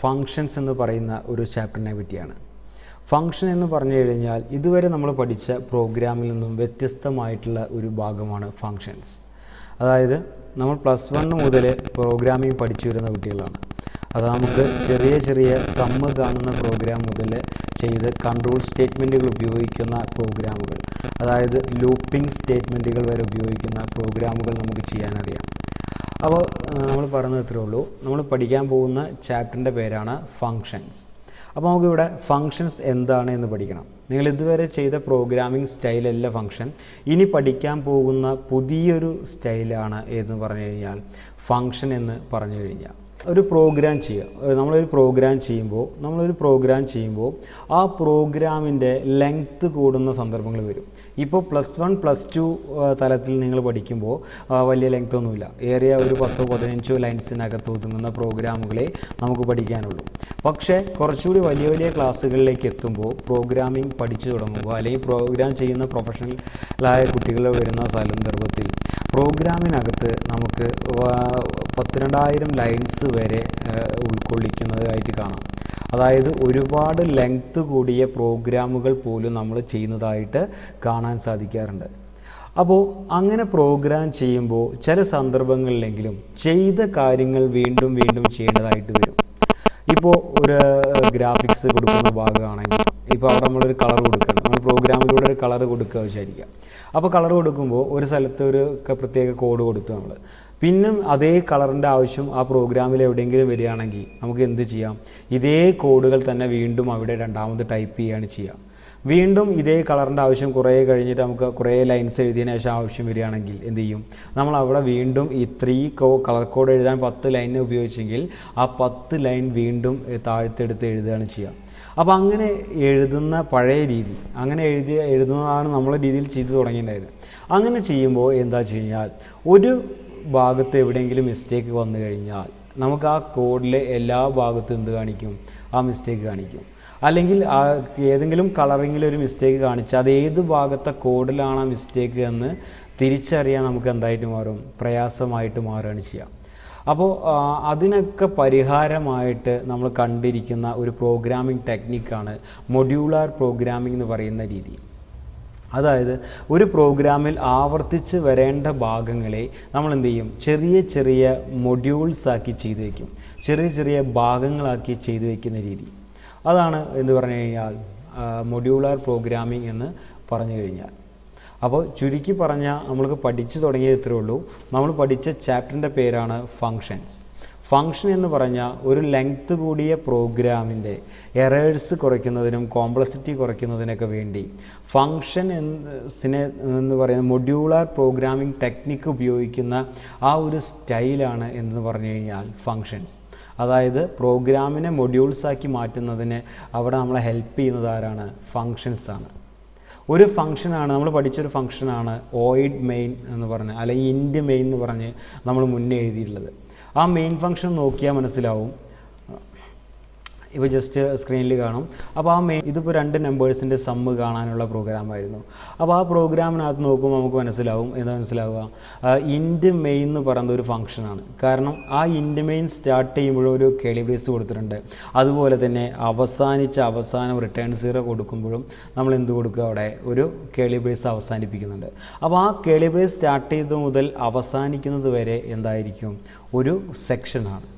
Functions എന്ന് പറയുന്ന ഒരു ചാപ്റ്ററിനെ പറ്റിയാണ്. ഫങ്ഷൻ എന്ന് പറഞ്ഞു കഴിഞ്ഞാൽ ഇതുവരെ നമ്മൾ പഠിച്ച പ്രോഗ്രാമിൽ നിന്നും വ്യത്യസ്തമായിട്ടുള്ള ഒരു ഭാഗമാണ് ഫങ്ഷൻസ്. അതായത് നമ്മൾ +1 മുതൽ പ്രോഗ്രാമിംഗ് പഠിച്ചു വരുന്ന കുട്ടികളാണ്. അത് നമുക്ക് ചെറിയ ചെറിയ സമ്മ് കാണുന്ന പ്രോഗ്രാം മുതൽ ചെയ്ത് കൺട്രോൾ സ്റ്റേറ്റ്മെൻറ്റുകൾ ഉപയോഗിക്കുന്ന പ്രോഗ്രാമുകൾ, അതായത് ലൂപ്പിംഗ് സ്റ്റേറ്റ്മെൻറ്റുകൾ വരെ ഉപയോഗിക്കുന്ന പ്രോഗ്രാമുകൾ നമുക്ക് ചെയ്യാനറിയാം. അപ്പോൾ നമ്മൾ പറഞ്ഞത് ഇത്രയേ ഉള്ളൂ. നമ്മൾ പഠിക്കാൻ പോകുന്ന ചാപ്റ്ററിൻ്റെ പേരാണ് ഫങ്ഷൻസ്. അപ്പോൾ നമുക്കിവിടെ ഫങ്ഷൻസ് എന്താണ് എന്ന് പഠിക്കണം. നിങ്ങൾ ഇതുവരെ ചെയ്ത പ്രോഗ്രാമിംഗ് സ്റ്റൈലല്ല ഫങ്ഷൻ. ഇനി പഠിക്കാൻ പോകുന്ന പുതിയൊരു സ്റ്റൈലാണ് എന്ന് പറഞ്ഞു കഴിഞ്ഞാൽ ഫങ്ഷൻ എന്ന് പറഞ്ഞു കഴിഞ്ഞാൽ ഒരു പ്രോഗ്രാം ചെയ്യുക. നമ്മളൊരു പ്രോഗ്രാം ചെയ്യുമ്പോൾ ആ പ്രോഗ്രാമിൻ്റെ ലെങ്ത്ത് കൂടുന്ന സന്ദർഭങ്ങൾ വരും. ഇപ്പോൾ +1 +2 തലത്തിൽ നിങ്ങൾ പഠിക്കുമ്പോൾ വലിയ ലെങ്ത് ഒന്നുമില്ല. ഏറിയ ഒരു 10-15 ലൈൻസിനകത്ത് ഒതുങ്ങുന്ന പ്രോഗ്രാമുകളെ നമുക്ക് പഠിക്കാനുള്ളൂ. പക്ഷേ കുറച്ചുകൂടി വലിയ വലിയ ക്ലാസ്സുകളിലേക്ക് എത്തുമ്പോൾ പ്രോഗ്രാമിംഗ് പഠിച്ചു തുടങ്ങുമ്പോൾ അല്ലെങ്കിൽ പ്രോഗ്രാം ചെയ്യുന്ന പ്രൊഫഷണലായ കുട്ടികൾ വരുന്ന സന്ദർഭത്തിൽ പ്രോഗ്രാമിനകത്ത് നമുക്ക് 12,000 ലൈൻസ് വരെ ഉൾക്കൊള്ളിക്കുന്നതായിട്ട് കാണാം. അതായത് ഒരുപാട് ലെങ്ത്ത് കൂടിയ പ്രോഗ്രാമുകൾ പോലും നമ്മൾ ചെയ്യുന്നതായിട്ട് കാണാൻ സാധിക്കാറുണ്ട്. അപ്പോൾ അങ്ങനെ പ്രോഗ്രാം ചെയ്യുമ്പോൾ ചില സന്ദർഭങ്ങളിലെങ്കിലും ചെയ്ത കാര്യങ്ങൾ വീണ്ടും വീണ്ടും ചെയ്യേണ്ടതായിട്ട് വരും. ഇപ്പോൾ ഒരു ഗ്രാഫിക്സ് കൊടുക്കുന്ന ഭാഗമാണെങ്കിൽ ഇപ്പോൾ അവിടെ നമ്മളൊരു കളർ കൊടുക്കുകയാണ്. നമ്മൾ പ്രോഗ്രാമിലൂടെ ഒരു കളർ കൊടുക്കുക വിചാരിക്കുക. അപ്പോൾ കളർ കൊടുക്കുമ്പോൾ ഒരു സ്ഥലത്ത് ഒരു പ്രത്യേക കോഡ് കൊടുത്തു നമ്മൾ. പിന്നെ അതേ കളറിൻ്റെ ആവശ്യം ആ പ്രോഗ്രാമിൽ എവിടെയെങ്കിലും വരികയാണെങ്കിൽ നമുക്ക് എന്ത് ചെയ്യാം? ഇതേ കോഡുകൾ തന്നെ വീണ്ടും അവിടെ രണ്ടാമത് ടൈപ്പ് ചെയ്യുകയാണ് ചെയ്യുക. വീണ്ടും ഇതേ കളറിൻ്റെ ആവശ്യം കുറേ കഴിഞ്ഞിട്ട് നമുക്ക് കുറേ ലൈൻസ് എഴുതിയതിന് ശേഷം ആവശ്യം വരികയാണെങ്കിൽ എന്ത് ചെയ്യും? നമ്മൾ അവിടെ വീണ്ടും ഈ 3 കളർ കോഡ് എഴുതാൻ 10 ലൈൻ ഉപയോഗിച്ചെങ്കിൽ ആ 10 ലൈൻ വീണ്ടും താഴ്ത്തെടുത്ത് എഴുതുകയാണ് ചെയ്യുക. അപ്പോൾ അങ്ങനെ എഴുതുന്ന പഴയ രീതി, അങ്ങനെ എഴുതുന്നതാണ് നമ്മളെ രീതിയിൽ ചെയ്തു തുടങ്ങിയിട്ടുണ്ടായത്. അങ്ങനെ ചെയ്യുമ്പോൾ എന്താ വെച്ച് കഴിഞ്ഞാൽ ഒരു ഭാഗത്ത് എവിടെയെങ്കിലും മിസ്റ്റേക്ക് വന്നു കഴിഞ്ഞാൽ നമുക്ക് ആ കോഡിലെ എല്ലാ ഭാഗത്തും എന്ത് കാണിക്കും? ആ മിസ്റ്റേക്ക് കാണിക്കും. അല്ലെങ്കിൽ ഏതെങ്കിലും കളറിങ്ങിൽ ഒരു മിസ്റ്റേക്ക് കാണിച്ചാൽ അത് ഏത് ഭാഗത്തെ കോഡിലാണ് ആ മിസ്റ്റേക്ക് എന്ന് തിരിച്ചറിയാൻ നമുക്ക് എന്തായിട്ട് മാറും? പ്രയാസമായിട്ട് മാറുകയാണ് ചെയ്യുക. അപ്പോൾ അതിനൊക്കെ പരിഹാരമായിട്ട് നമ്മൾ കണ്ടിരിക്കുന്ന ഒരു പ്രോഗ്രാമിംഗ് ടെക്നിക്കാണ് മൊഡ്യൂളാർ പ്രോഗ്രാമിംഗ് എന്ന് പറയുന്ന രീതി. അതായത് ഒരു പ്രോഗ്രാമിൽ ആവർത്തിച്ച് വരേണ്ട ഭാഗങ്ങളെ നമ്മൾ എന്ത് ചെയ്യും? ചെറിയ ചെറിയ മൊഡ്യൂൾസാക്കി ചെയ്തു വയ്ക്കും. ചെറിയ ചെറിയ ഭാഗങ്ങളാക്കി ചെയ്തു വയ്ക്കുന്ന രീതി. അതാണ് എന്ന് പറഞ്ഞു കഴിഞ്ഞാൽ മൊഡ്യൂളാർ പ്രോഗ്രാമിംഗ് എന്ന് പറഞ്ഞു കഴിഞ്ഞാൽ. അപ്പോൾ ചുരുക്കി പറഞ്ഞാൽ നമ്മൾക്ക് പഠിച്ചു തുടങ്ങിയത് ഇത്രയേ ഉള്ളൂ. നമ്മൾ പഠിച്ച ചാപ്റ്ററിൻ്റെ പേരാണ് ഫങ്ഷൻസ്. ഫങ്ഷൻ എന്ന് പറഞ്ഞാൽ ഒരു ലെങ്ത്ത് കൂടിയ പ്രോഗ്രാമിൻ്റെ എറേഴ്സ് കുറയ്ക്കുന്നതിനും കോംപ്ലക്സിറ്റി കുറയ്ക്കുന്നതിനൊക്കെ വേണ്ടി ഫങ്ഷൻ എന്ന് പറയുന്ന മൊഡ്യൂളാർ പ്രോഗ്രാമിംഗ് ടെക്നിക്ക് ഉപയോഗിക്കുന്ന ആ ഒരു സ്റ്റൈലാണ് എന്ന് പറഞ്ഞു കഴിഞ്ഞാൽ ഫങ്ഷൻസ്. അതായത് പ്രോഗ്രാമിനെ മൊഡ്യൂൾസാക്കി മാറ്റുന്നതിന് അവിടെ നമ്മളെ ഹെൽപ്പ് ചെയ്യുന്നത് ആരാണ്? ഫങ്ഷൻസ് ആണ്. ഒരു ഫംഗ്ഷനാണ് നമ്മൾ പഠിച്ചൊരു ഫംഗ്ഷനാണ് ഓയിഡ് മെയിൻ എന്ന് പറഞ്ഞ്, അല്ലെങ്കിൽ ഇൻഡ് മെയിൻ എന്ന് പറഞ്ഞ് നമ്മൾ മുന്നേ എഴുതിയിട്ടുള്ളത്. ആ മെയിൻ ഫംഗ്ഷൻ നോക്കിയാൽ മനസ്സിലാവും. ഇപ്പോൾ ജസ്റ്റ് സ്ക്രീനിൽ കാണും. അപ്പോൾ ഇതിപ്പോൾ 2 നമ്പേഴ്സിൻ്റെ സമ്മ് കാണാനുള്ള പ്രോഗ്രാമായിരുന്നു. അപ്പോൾ ആ പ്രോഗ്രാമിനകത്ത് നോക്കുമ്പോൾ നമുക്ക് മനസ്സിലാവും. എന്താ മനസ്സിലാവുക? ഇൻഡ് മെയിൻ എന്ന് പറയുന്ന ഒരു ഫംഗ്ഷനാണ്. കാരണം ആ ഇൻഡ് മെയിൻ സ്റ്റാർട്ട് ചെയ്യുമ്പോഴും ഒരു കേളി ബ്രേസ് കൊടുത്തിട്ടുണ്ട്. അതുപോലെ തന്നെ അവസാനം റിട്ടേൺ 0 കൊടുക്കുമ്പോഴും നമ്മൾ എന്ത് കൊടുക്കുക? അവിടെ ഒരു കേളി ബ്രേസ് അവസാനിപ്പിക്കുന്നുണ്ട്. അപ്പോൾ ആ കേളി ബ്രേസ് സ്റ്റാർട്ട് ചെയ്ത് മുതൽ അവസാനിക്കുന്നത് വരെ എന്തായിരിക്കും? ഒരു സെക്ഷനാണ്.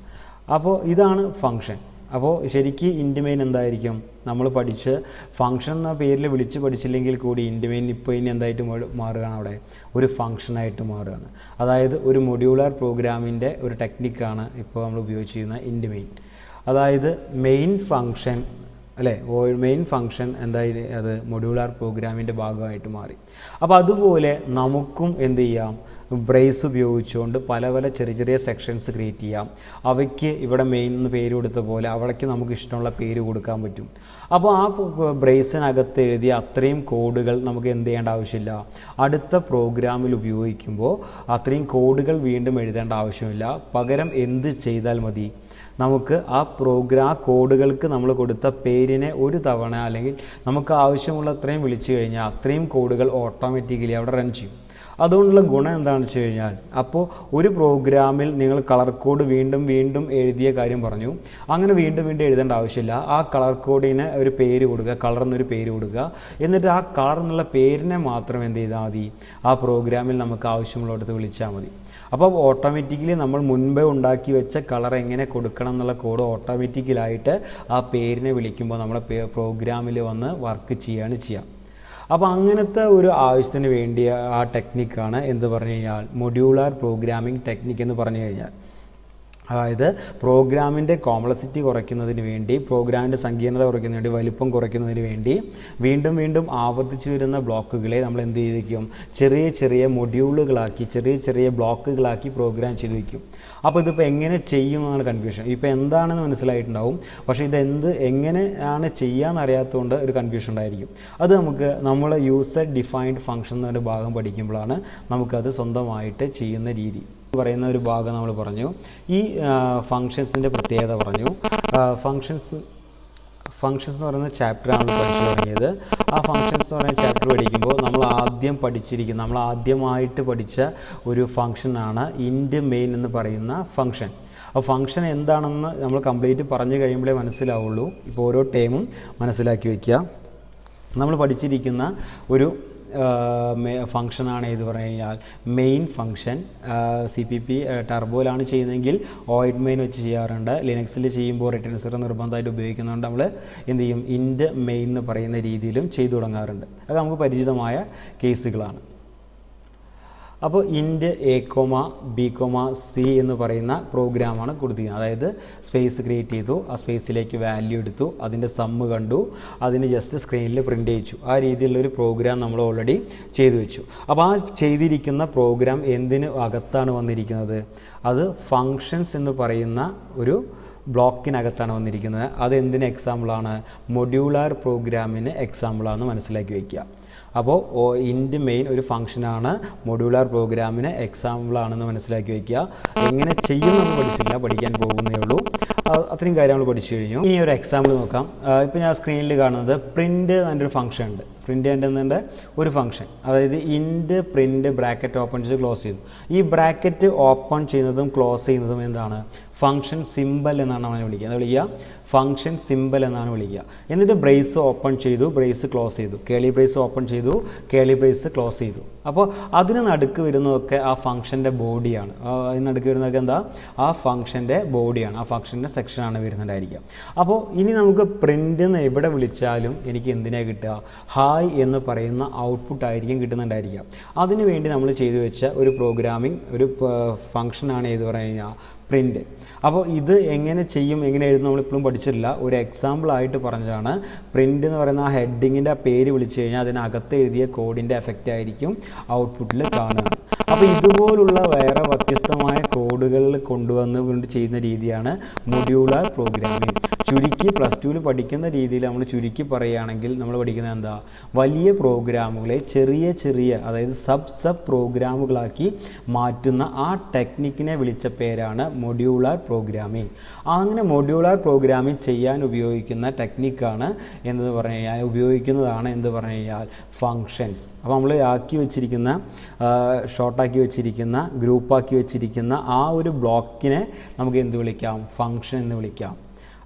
അപ്പോൾ ഇതാണ് ഫംഗ്ഷൻ. അപ്പോൾ ശരിക്കും ഇൻഡ് മെയിൻ എന്തായിരിക്കും? നമ്മൾ പഠിച്ച് ഫംഗ്ഷൻ എന്ന പേരിൽ വിളിച്ച് പഠിച്ചില്ലെങ്കിൽ കൂടി ഇൻഡ് മെയിൻ ഇപ്പോൾ ഇനി എന്തായിട്ട് മാറുകയാണ്? അവിടെ ഒരു ഫംഗ്ഷനായിട്ട് മാറുകയാണ്. അതായത് ഒരു മൊഡ്യൂളാർ പ്രോഗ്രാമിൻ്റെ ഒരു ടെക്നിക്കാണ് ഇപ്പോൾ നമ്മൾ ഉപയോഗിച്ചിരുന്ന ഇൻഡ് മെയിൻ. അതായത് മെയിൻ ഫംഗ്ഷൻ അല്ലേ, മെയിൻ ഫംഗ്ഷൻ എന്തായാലും അത് മൊഡ്യൂളാർ പ്രോഗ്രാമിൻ്റെ ഭാഗമായിട്ട് മാറി. അപ്പോൾ അതുപോലെ നമുക്കും എന്ത് ചെയ്യാം? ബ്രേസ് ഉപയോഗിച്ചുകൊണ്ട് പല പല ചെറിയ ചെറിയ സെക്ഷൻസ് ക്രിയേറ്റ് ചെയ്യാം. അവയ്ക്ക് ഇവിടെ മെയിൻ എന്ന് പേര് കൊടുത്ത പോലെ അവിടേക്ക് നമുക്ക് ഇഷ്ടമുള്ള പേര് കൊടുക്കാൻ പറ്റും. അപ്പോൾ ആ ബ്രേസിനകത്ത് എഴുതിയ അത്രയും കോഡുകൾ നമുക്ക് എന്ത് ചെയ്യേണ്ട ആവശ്യമില്ല. അടുത്ത പ്രോഗ്രാമിൽ ഉപയോഗിക്കുമ്പോൾ അത്രയും കോഡുകൾ വീണ്ടും എഴുതേണ്ട ആവശ്യമില്ല. പകരം എന്ത് ചെയ്താൽ മതി? നമുക്ക് ആ കോഡുകൾക്ക് നമ്മൾ കൊടുത്ത പേരിനെ ഒരു തവണ അല്ലെങ്കിൽ നമുക്ക് ആവശ്യമുള്ള അത്രയും വിളിച്ചു കഴിഞ്ഞാൽ അത്രയും കോഡുകൾ ഓട്ടോമാറ്റിക്കലി അവിടെ റൺ ചെയ്യും. അതുകൊണ്ടുള്ള ഗുണം എന്താണെന്ന് വെച്ച് കഴിഞ്ഞാൽ, അപ്പോൾ ഒരു പ്രോഗ്രാമിൽ നിങ്ങൾ കളർ കോഡ് വീണ്ടും വീണ്ടും എഴുതിയ കാര്യം പറഞ്ഞു, അങ്ങനെ വീണ്ടും വീണ്ടും എഴുതേണ്ട ആവശ്യമില്ല. ആ കളർ കോഡിന് ഒരു പേര് കൊടുക്കുക, കളർ എന്നൊരു പേര് കൊടുക്കുക. എന്നിട്ട് ആ കളർ എന്നുള്ള പേരിനെ മാത്രം എന്ത് ചെയ്താൽ മതി, ആ പ്രോഗ്രാമിൽ നമുക്ക് ആവശ്യമുള്ളിടത്ത് വിളിച്ചാൽ മതി. അപ്പോൾ ഓട്ടോമാറ്റിക്കലി നമ്മൾ മുൻപേ ഉണ്ടാക്കി വെച്ച കളർ എങ്ങനെ കൊടുക്കണം എന്നുള്ള കോഡ് ഓട്ടോമാറ്റിക്കലായിട്ട് ആ പേരിനെ വിളിക്കുമ്പോൾ നമ്മളെ പ്രോഗ്രാമിൽ വന്ന് വർക്ക് ചെയ്യുകയാണ് ചെയ്യുക. അപ്പോൾ അങ്ങനത്തെ ഒരു ആവശ്യത്തിന് വേണ്ടിയ ആ ടെക്നിക്കാണ് എന്ത് പറഞ്ഞു കഴിഞ്ഞാൽ മൊഡ്യൂളർ പ്രോഗ്രാമിംഗ് ടെക്നിക്ക് എന്ന് പറഞ്ഞു കഴിഞ്ഞാൽ. അതായത് പ്രോഗ്രാമിൻ്റെ കോംപ്ലക്സിറ്റി കുറയ്ക്കുന്നതിന് വേണ്ടി, പ്രോഗ്രാമിൻ്റെ സങ്കീർണത കുറയ്ക്കുന്നതിന് വേണ്ടി, വലിപ്പം കുറയ്ക്കുന്നതിന് വേണ്ടി വീണ്ടും വീണ്ടും ആവർത്തിച്ചു വരുന്ന ബ്ലോക്കുകളെ നമ്മൾ എന്ത് ചെയ്തിരിക്കും, ചെറിയ ചെറിയ മൊഡ്യൂളുകളാക്കി, ചെറിയ ചെറിയ ബ്ലോക്കുകളാക്കി പ്രോഗ്രാം ചെയ്ത് വയ്ക്കും. അപ്പോൾ ഇതിപ്പോൾ എങ്ങനെ ചെയ്യും എന്നാണ് കൺഫ്യൂഷൻ. ഇപ്പോൾ എന്താണെന്ന് മനസ്സിലായിട്ടുണ്ടാവും, പക്ഷേ എങ്ങനെയാണ് ചെയ്യാമെന്ന് അറിയാത്തതുകൊണ്ട് ഒരു കൺഫ്യൂഷൻ ഉണ്ടായിരിക്കും. അത് നമ്മൾ യൂസർ ഡിഫൈൻഡ് ഫംഗ്ഷൻ എന്നൊരു ഭാഗം പഠിക്കുമ്പോഴാണ് നമുക്കത് സ്വന്തമായിട്ട് ചെയ്യുന്ന രീതി പറയുന്ന ഒരു ഭാഗം നമ്മൾ പറഞ്ഞു. ഈ ഫങ്ഷൻസിൻ്റെ പ്രത്യേകത പറഞ്ഞു. ഫങ്ഷൻസ് എന്ന് പറയുന്ന ചാപ്റ്ററാണ് പഠിച്ചു തുടങ്ങിയത്. ആ ഫങ്ഷൻസ് എന്ന് പറയുന്ന ചാപ്റ്റർ പഠിക്കുമ്പോൾ നമ്മൾ ആദ്യമായിട്ട് പഠിച്ച ഒരു ഫങ്ഷനാണ് ഇൻറ്റ് മെയിൻ എന്ന് പറയുന്ന ഫങ്ഷൻ. അപ്പോൾ ഫങ്ഷൻ എന്താണെന്ന് നമ്മൾ കംപ്ലീറ്റ് പറഞ്ഞു കഴിയുമ്പോഴേ മനസ്സിലാവുള്ളൂ. ഇപ്പോൾ ഓരോ ടേമും മനസ്സിലാക്കി വയ്ക്കുക. നമ്മൾ പഠിച്ചിരിക്കുന്ന ഒരു ഫംഗ്ഷനാണ് ഇത് പറഞ്ഞു കഴിഞ്ഞാൽ മെയിൻ ഫംഗ്ഷൻ. CPP ടർബോയിലാണ് ചെയ്യുന്നതെങ്കിൽ ഓയിഡ് മെയിൻ വെച്ച് ചെയ്യാറുണ്ട്. ലിനക്സിൽ ചെയ്യുമ്പോൾ റിട്ടേൺ നിർബന്ധമായിട്ട് ഉപയോഗിക്കുന്നതുകൊണ്ട് നമ്മൾ എന്ത് ചെയ്യും, ഇൻറ്റ് മെയിൻ എന്ന് പറയുന്ന രീതിയിലും ചെയ്തു തുടങ്ങാറുണ്ട്. അത് നമുക്ക് പരിചിതമായ കേസുകളാണ്. അപ്പോൾ ഇൻറ്റ് A,B,C എന്ന് പറയുന്ന പ്രോഗ്രാമാണ് കൊടുത്തിരിക്കുന്നത്. അതായത് സ്പേസ് ക്രിയേറ്റ് ചെയ്തു, ആ സ്പേസിലേക്ക് വാല്യൂ എടുത്തു, അതിൻ്റെ സമ്മ് കണ്ടു, അതിന് ജസ്റ്റ് സ്ക്രീനിൽ പ്രിൻ്റ് ചെയ്യിച്ചു. ആ രീതിയിലുള്ളൊരു പ്രോഗ്രാം നമ്മൾ ഓൾറെഡി ചെയ്തു വെച്ചു. അപ്പോൾ ആ ചെയ്തിരിക്കുന്ന പ്രോഗ്രാം എന്തിന് അകത്താണ് വന്നിരിക്കുന്നത്, അത് ഫങ്ഷൻസ് എന്ന് പറയുന്ന ഒരു ബ്ലോക്കിനകത്താണ് വന്നിരിക്കുന്നത്. അത് എന്തിന് എക്സാമ്പിളാണ്, മൊഡ്യൂളർ പ്രോഗ്രാമിന് എക്സാമ്പിളാണെന്ന് മനസ്സിലാക്കി വയ്ക്കുക. അപ്പോൾ ഇൻറ്റ് മെയിൻ ഒരു ഫംഗ്ഷനാണ്, മൊഡ്യൂളർ പ്രോഗ്രാമിന് എക്സാമ്പിളാണെന്ന് മനസ്സിലാക്കി വയ്ക്കുക. എങ്ങനെ ചെയ്യുമെന്ന് പഠിക്കാൻ പോകുന്നേ ഉള്ളൂ. അത്രയും കാര്യം നമ്മൾ പഠിച്ചു കഴിഞ്ഞു. ഇനി ഒരു എക്സാമ്പിൾ നോക്കാം. ഇപ്പോൾ ഞാൻ സ്ക്രീനിൽ കാണുന്നത് പ്രിൻ്റ് എന്നൊരു ഫംഗ്ഷൻ ഉണ്ട്. പ്രിൻ്റ് ചെയ്യുന്നുണ്ട് ഒരു ഫംഗ്ഷൻ, അതായത് ഇൻറ്റ് പ്രിൻ്റ് ബ്രാക്കറ്റ് ഓപ്പൺ ചെയ്ത് ക്ലോസ് ചെയ്തു. ഈ ബ്രാക്കറ്റ് ഓപ്പൺ ചെയ്യുന്നതും ക്ലോസ് ചെയ്യുന്നതും എന്താണ്, ഫംഗ്ഷൻ സിമ്പൽ എന്നാണ് നമ്മൾ വിളിക്കുക. ഫംഗ്ഷൻ സിമ്പൽ എന്നാണ് വിളിക്കുക. എന്നിട്ട് ബ്രേസ് ഓപ്പൺ ചെയ്തു, ബ്രേസ് ക്ലോസ് ചെയ്തു, കേളി ബ്രേസ് ഓപ്പൺ ചെയ്തു, കേളി ബ്രേസ് ക്ലോസ് ചെയ്തു. അപ്പോൾ അതിന് നടുക്ക് വരുന്നതൊക്കെ ആ ഫംഗ്ഷൻ്റെ ബോഡിയാണ്. അതിന് നടുക്ക് വരുന്നതൊക്കെ എന്താ, ആ ഫംഗ്ഷൻ്റെ ബോഡിയാണ്, ആ ഫംഗ്ഷൻ്റെ സെക്ഷനാണ് വരുന്നുണ്ടായിരിക്കുക. അപ്പോൾ ഇനി നമുക്ക് പ്രിൻ്റ് എന്ന് എവിടെ വിളിച്ചാലും എനിക്ക് എന്തിനാണ് കിട്ടുക, ഹായ് എന്ന് പറയുന്ന ഔട്ട്പുട്ട് ആയിരിക്കും കിട്ടുന്നുണ്ടായിരിക്കുക. അതിനു വേണ്ടി നമ്മൾ ചെയ്തു വെച്ച ഒരു പ്രോഗ്രാമിംഗ് ഒരു ഫംഗ്ഷനാണ് ഏത് പറഞ്ഞു കഴിഞ്ഞാൽ പ്രിൻ്റ്. അപ്പോൾ ഇത് എങ്ങനെ ചെയ്യും, എങ്ങനെ എഴുതും നമ്മളിപ്പോഴും പഠിച്ചിട്ടില്ല. ഒരു എക്സാമ്പിളായിട്ട് പറഞ്ഞതാണ്. പ്രിൻ്റ് എന്ന് പറയുന്ന ആ ഹെഡിങ്ങിൻ്റെ ആ പേര് വിളിച്ചു കഴിഞ്ഞാൽ അതിനകത്ത് എഴുതിയ കോഡിൻ്റെ എഫക്റ്റ് ആയിരിക്കും ഔട്ട്പുട്ടിൽ കാണുന്നത്. അപ്പോൾ ഇതുപോലുള്ള വേറെ വ്യത്യസ്തമായ കോഡുകളിൽ കൊണ്ടുവന്നുകൊണ്ട് ചെയ്യുന്ന രീതിയാണ് മൊഡ്യൂളർ പ്രോഗ്രാമിംഗ്. ചുരുക്കി +2 പഠിക്കുന്ന രീതിയിൽ നമ്മൾ ചുരുക്കി പറയുകയാണെങ്കിൽ നമ്മൾ പഠിക്കുന്നത് എന്താ, വലിയ പ്രോഗ്രാമുകളെ ചെറിയ ചെറിയ, അതായത് സബ് പ്രോഗ്രാമുകളാക്കി മാറ്റുന്ന ആ ടെക്നിക്കിനെ വിളിച്ച പേരാണ് മൊഡ്യൂളർ പ്രോഗ്രാമിംഗ്. അങ്ങനെ മൊഡ്യൂളർ പ്രോഗ്രാമിംഗ് ചെയ്യാൻ ഉപയോഗിക്കുന്ന ടെക്നിക്കാണ് എന്ന് പറഞ്ഞു കഴിഞ്ഞാൽ എന്ത് പറഞ്ഞു കഴിഞ്ഞാൽ ഫങ്ഷൻസ്. അപ്പോൾ നമ്മൾ ഷോർട്ടാക്കി വെച്ചിരിക്കുന്ന ഗ്രൂപ്പാക്കി വെച്ചിരിക്കുന്ന ആ ഒരു ബ്ലോക്കിനെ നമുക്ക് എന്ത് വിളിക്കാം, ഫങ്ഷൻ എന്ന് വിളിക്കാം.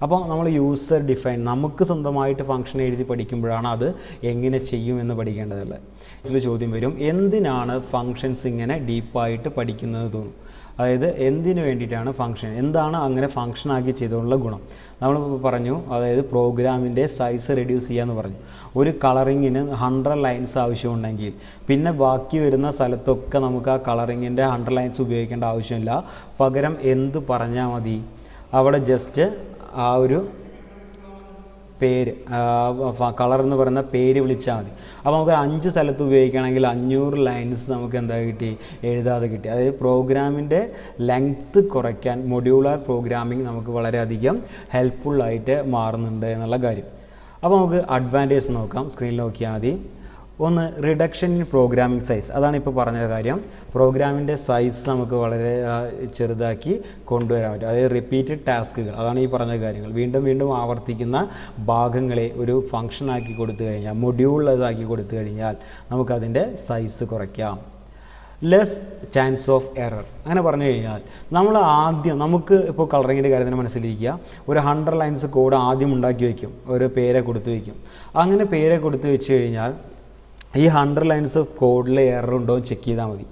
അപ്പോൾ നമ്മൾ യൂസർ ഡിഫൈൻ, നമുക്ക് സ്വന്തമായിട്ട് ഫംഗ്ഷൻ എഴുതി പഠിക്കുമ്പോഴാണ് അത് എങ്ങനെ ചെയ്യുമെന്ന് പഠിക്കേണ്ടതുള്ളത്. ഇതിൽ ചോദ്യം വരും, എന്തിനാണ് ഫങ്ഷൻസ് ഇങ്ങനെ ഡീപ്പായിട്ട് പഠിക്കുന്നത് തോന്നും. അതായത് എന്തിനു വേണ്ടിയിട്ടാണ് ഫംഗ്ഷൻ, എന്താണ് അങ്ങനെ ഫംഗ്ഷനാക്കി ചെയ്തുകൊണ്ടുള്ള ഗുണം. നമ്മൾ പറഞ്ഞു, അതായത് പ്രോഗ്രാമിൻ്റെ സൈസ് റെഡ്യൂസ് ചെയ്യാമെന്ന് പറഞ്ഞു. ഒരു കളറിങ്ങിന് 100 ലൈൻസ് ആവശ്യമുണ്ടെങ്കിൽ പിന്നെ ബാക്കി വരുന്ന സ്ഥലത്തൊക്കെ നമുക്ക് ആ കളറിങ്ങിൻ്റെ 100 ലൈൻസ് ഉപയോഗിക്കേണ്ട ആവശ്യമില്ല. പകരം എന്ത് പറഞ്ഞാൽ മതി, അവിടെ ജസ്റ്റ് ആ ഒരു പേര്, കളർ എന്ന് പറയുന്ന പേര് വിളിച്ചാൽ മതി. അപ്പോൾ നമുക്ക് 5 സ്ഥലത്ത് ഉപയോഗിക്കുകയാണെങ്കിൽ 500 ലൈൻസ് നമുക്ക് എന്താ എഴുതാതെ കിട്ടി. അതായത് പ്രോഗ്രാമിൻ്റെ ലെങ്ത്ത് കുറയ്ക്കാൻ മൊഡ്യൂളർ പ്രോഗ്രാമിംഗ് നമുക്ക് വളരെയധികം ഹെൽപ്ഫുള്ളായിട്ട് മാറുന്നുണ്ട് എന്നുള്ള കാര്യം. അപ്പോൾ നമുക്ക് അഡ്വാൻറ്റേജ് നോക്കാം. സ്ക്രീനിൽ നോക്കിയാൽ മതി. ഒന്ന്, റിഡക്ഷൻ ഇൻ പ്രോഗ്രാമിംഗ് സൈസ്. അതാണ് ഇപ്പോൾ പറഞ്ഞ കാര്യം. പ്രോഗ്രാമിൻ്റെ സൈസ് നമുക്ക് വളരെ ചെറുതാക്കി കൊണ്ടുവരാൻ പറ്റും. അതായത് റിപ്പീറ്റഡ് ടാസ്കുകൾ, അതാണ് ഈ പറഞ്ഞ കാര്യങ്ങൾ. വീണ്ടും വീണ്ടും ആവർത്തിക്കുന്ന ഭാഗങ്ങളെ ഒരു ഫംഗ്ഷനാക്കി കൊടുത്തു കഴിഞ്ഞാൽ, മൊഡ്യൂളാക്കി കൊടുത്തു കഴിഞ്ഞാൽ നമുക്കതിൻ്റെ സൈസ് കുറയ്ക്കാം. Less chance of error. അങ്ങനെ പറഞ്ഞു കഴിഞ്ഞാൽ നമ്മൾ ആദ്യം നമുക്ക് ഇപ്പോൾ കളറിങ്ങിൻ്റെ കാര്യത്തിന് മനസ്സിലിരിക്കുക, ഒരു 100 ലൈൻസ് കോഡ് ആദ്യം ഉണ്ടാക്കി വയ്ക്കും, ഒരു പേരെ കൊടുത്ത് വയ്ക്കും. അങ്ങനെ പേരെ കൊടുത്ത് വെച്ച് കഴിഞ്ഞാൽ ഈ 100 ലൈൻസ് ഓഫ് കോഡിൽ എറർ ഉണ്ടോ എന്ന് ചെക്ക് ചെയ്താൽ മതി.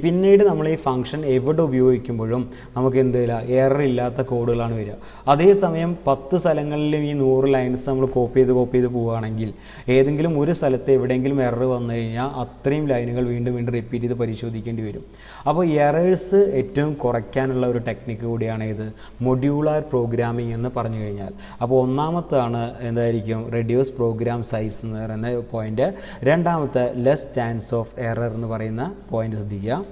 പിന്നീട് നമ്മൾ ഈ ഫംഗ്ഷൻ എവിടെ ഉപയോഗിക്കുമ്പോഴും നമുക്ക് എന്തില്ല എറർ ഇല്ലാത്ത കോഡുകളാണ് വരിക. അതേസമയം 10 സ്ഥലങ്ങളിലും ഈ 100 ലൈൻസ് നമ്മൾ കോപ്പി ചെയ്ത് പോവുകയാണെങ്കിൽ ഏതെങ്കിലും ഒരു സ്ഥലത്ത് എവിടെയെങ്കിലും എറർ വന്നു കഴിഞ്ഞാൽ അത്രയും ലൈനുകൾ വീണ്ടും റിപ്പീറ്റ് ചെയ്ത് പരിശോധിക്കേണ്ടി വരും. അപ്പോൾ എറേഴ്സ് ഏറ്റവും കുറയ്ക്കാനുള്ള ഒരു ടെക്നിക്ക് കൂടിയാണ് ഇത് മൊഡ്യൂളാർ പ്രോഗ്രാമിംഗ് എന്ന് പറഞ്ഞു കഴിഞ്ഞാൽ. അപ്പോൾ ഒന്നാമത്താണ് എന്തായിരിക്കും റെഡ്യൂസ് പ്രോഗ്രാം സൈസ് എന്ന് പറയുന്ന പോയിന്റ്. രണ്ടാമത്തെ ലെസ് ചാൻസ് ഓഫ് എറർ എന്ന് പറയുന്ന പോയിന്റ് ശ്രദ്ധിക്കുക.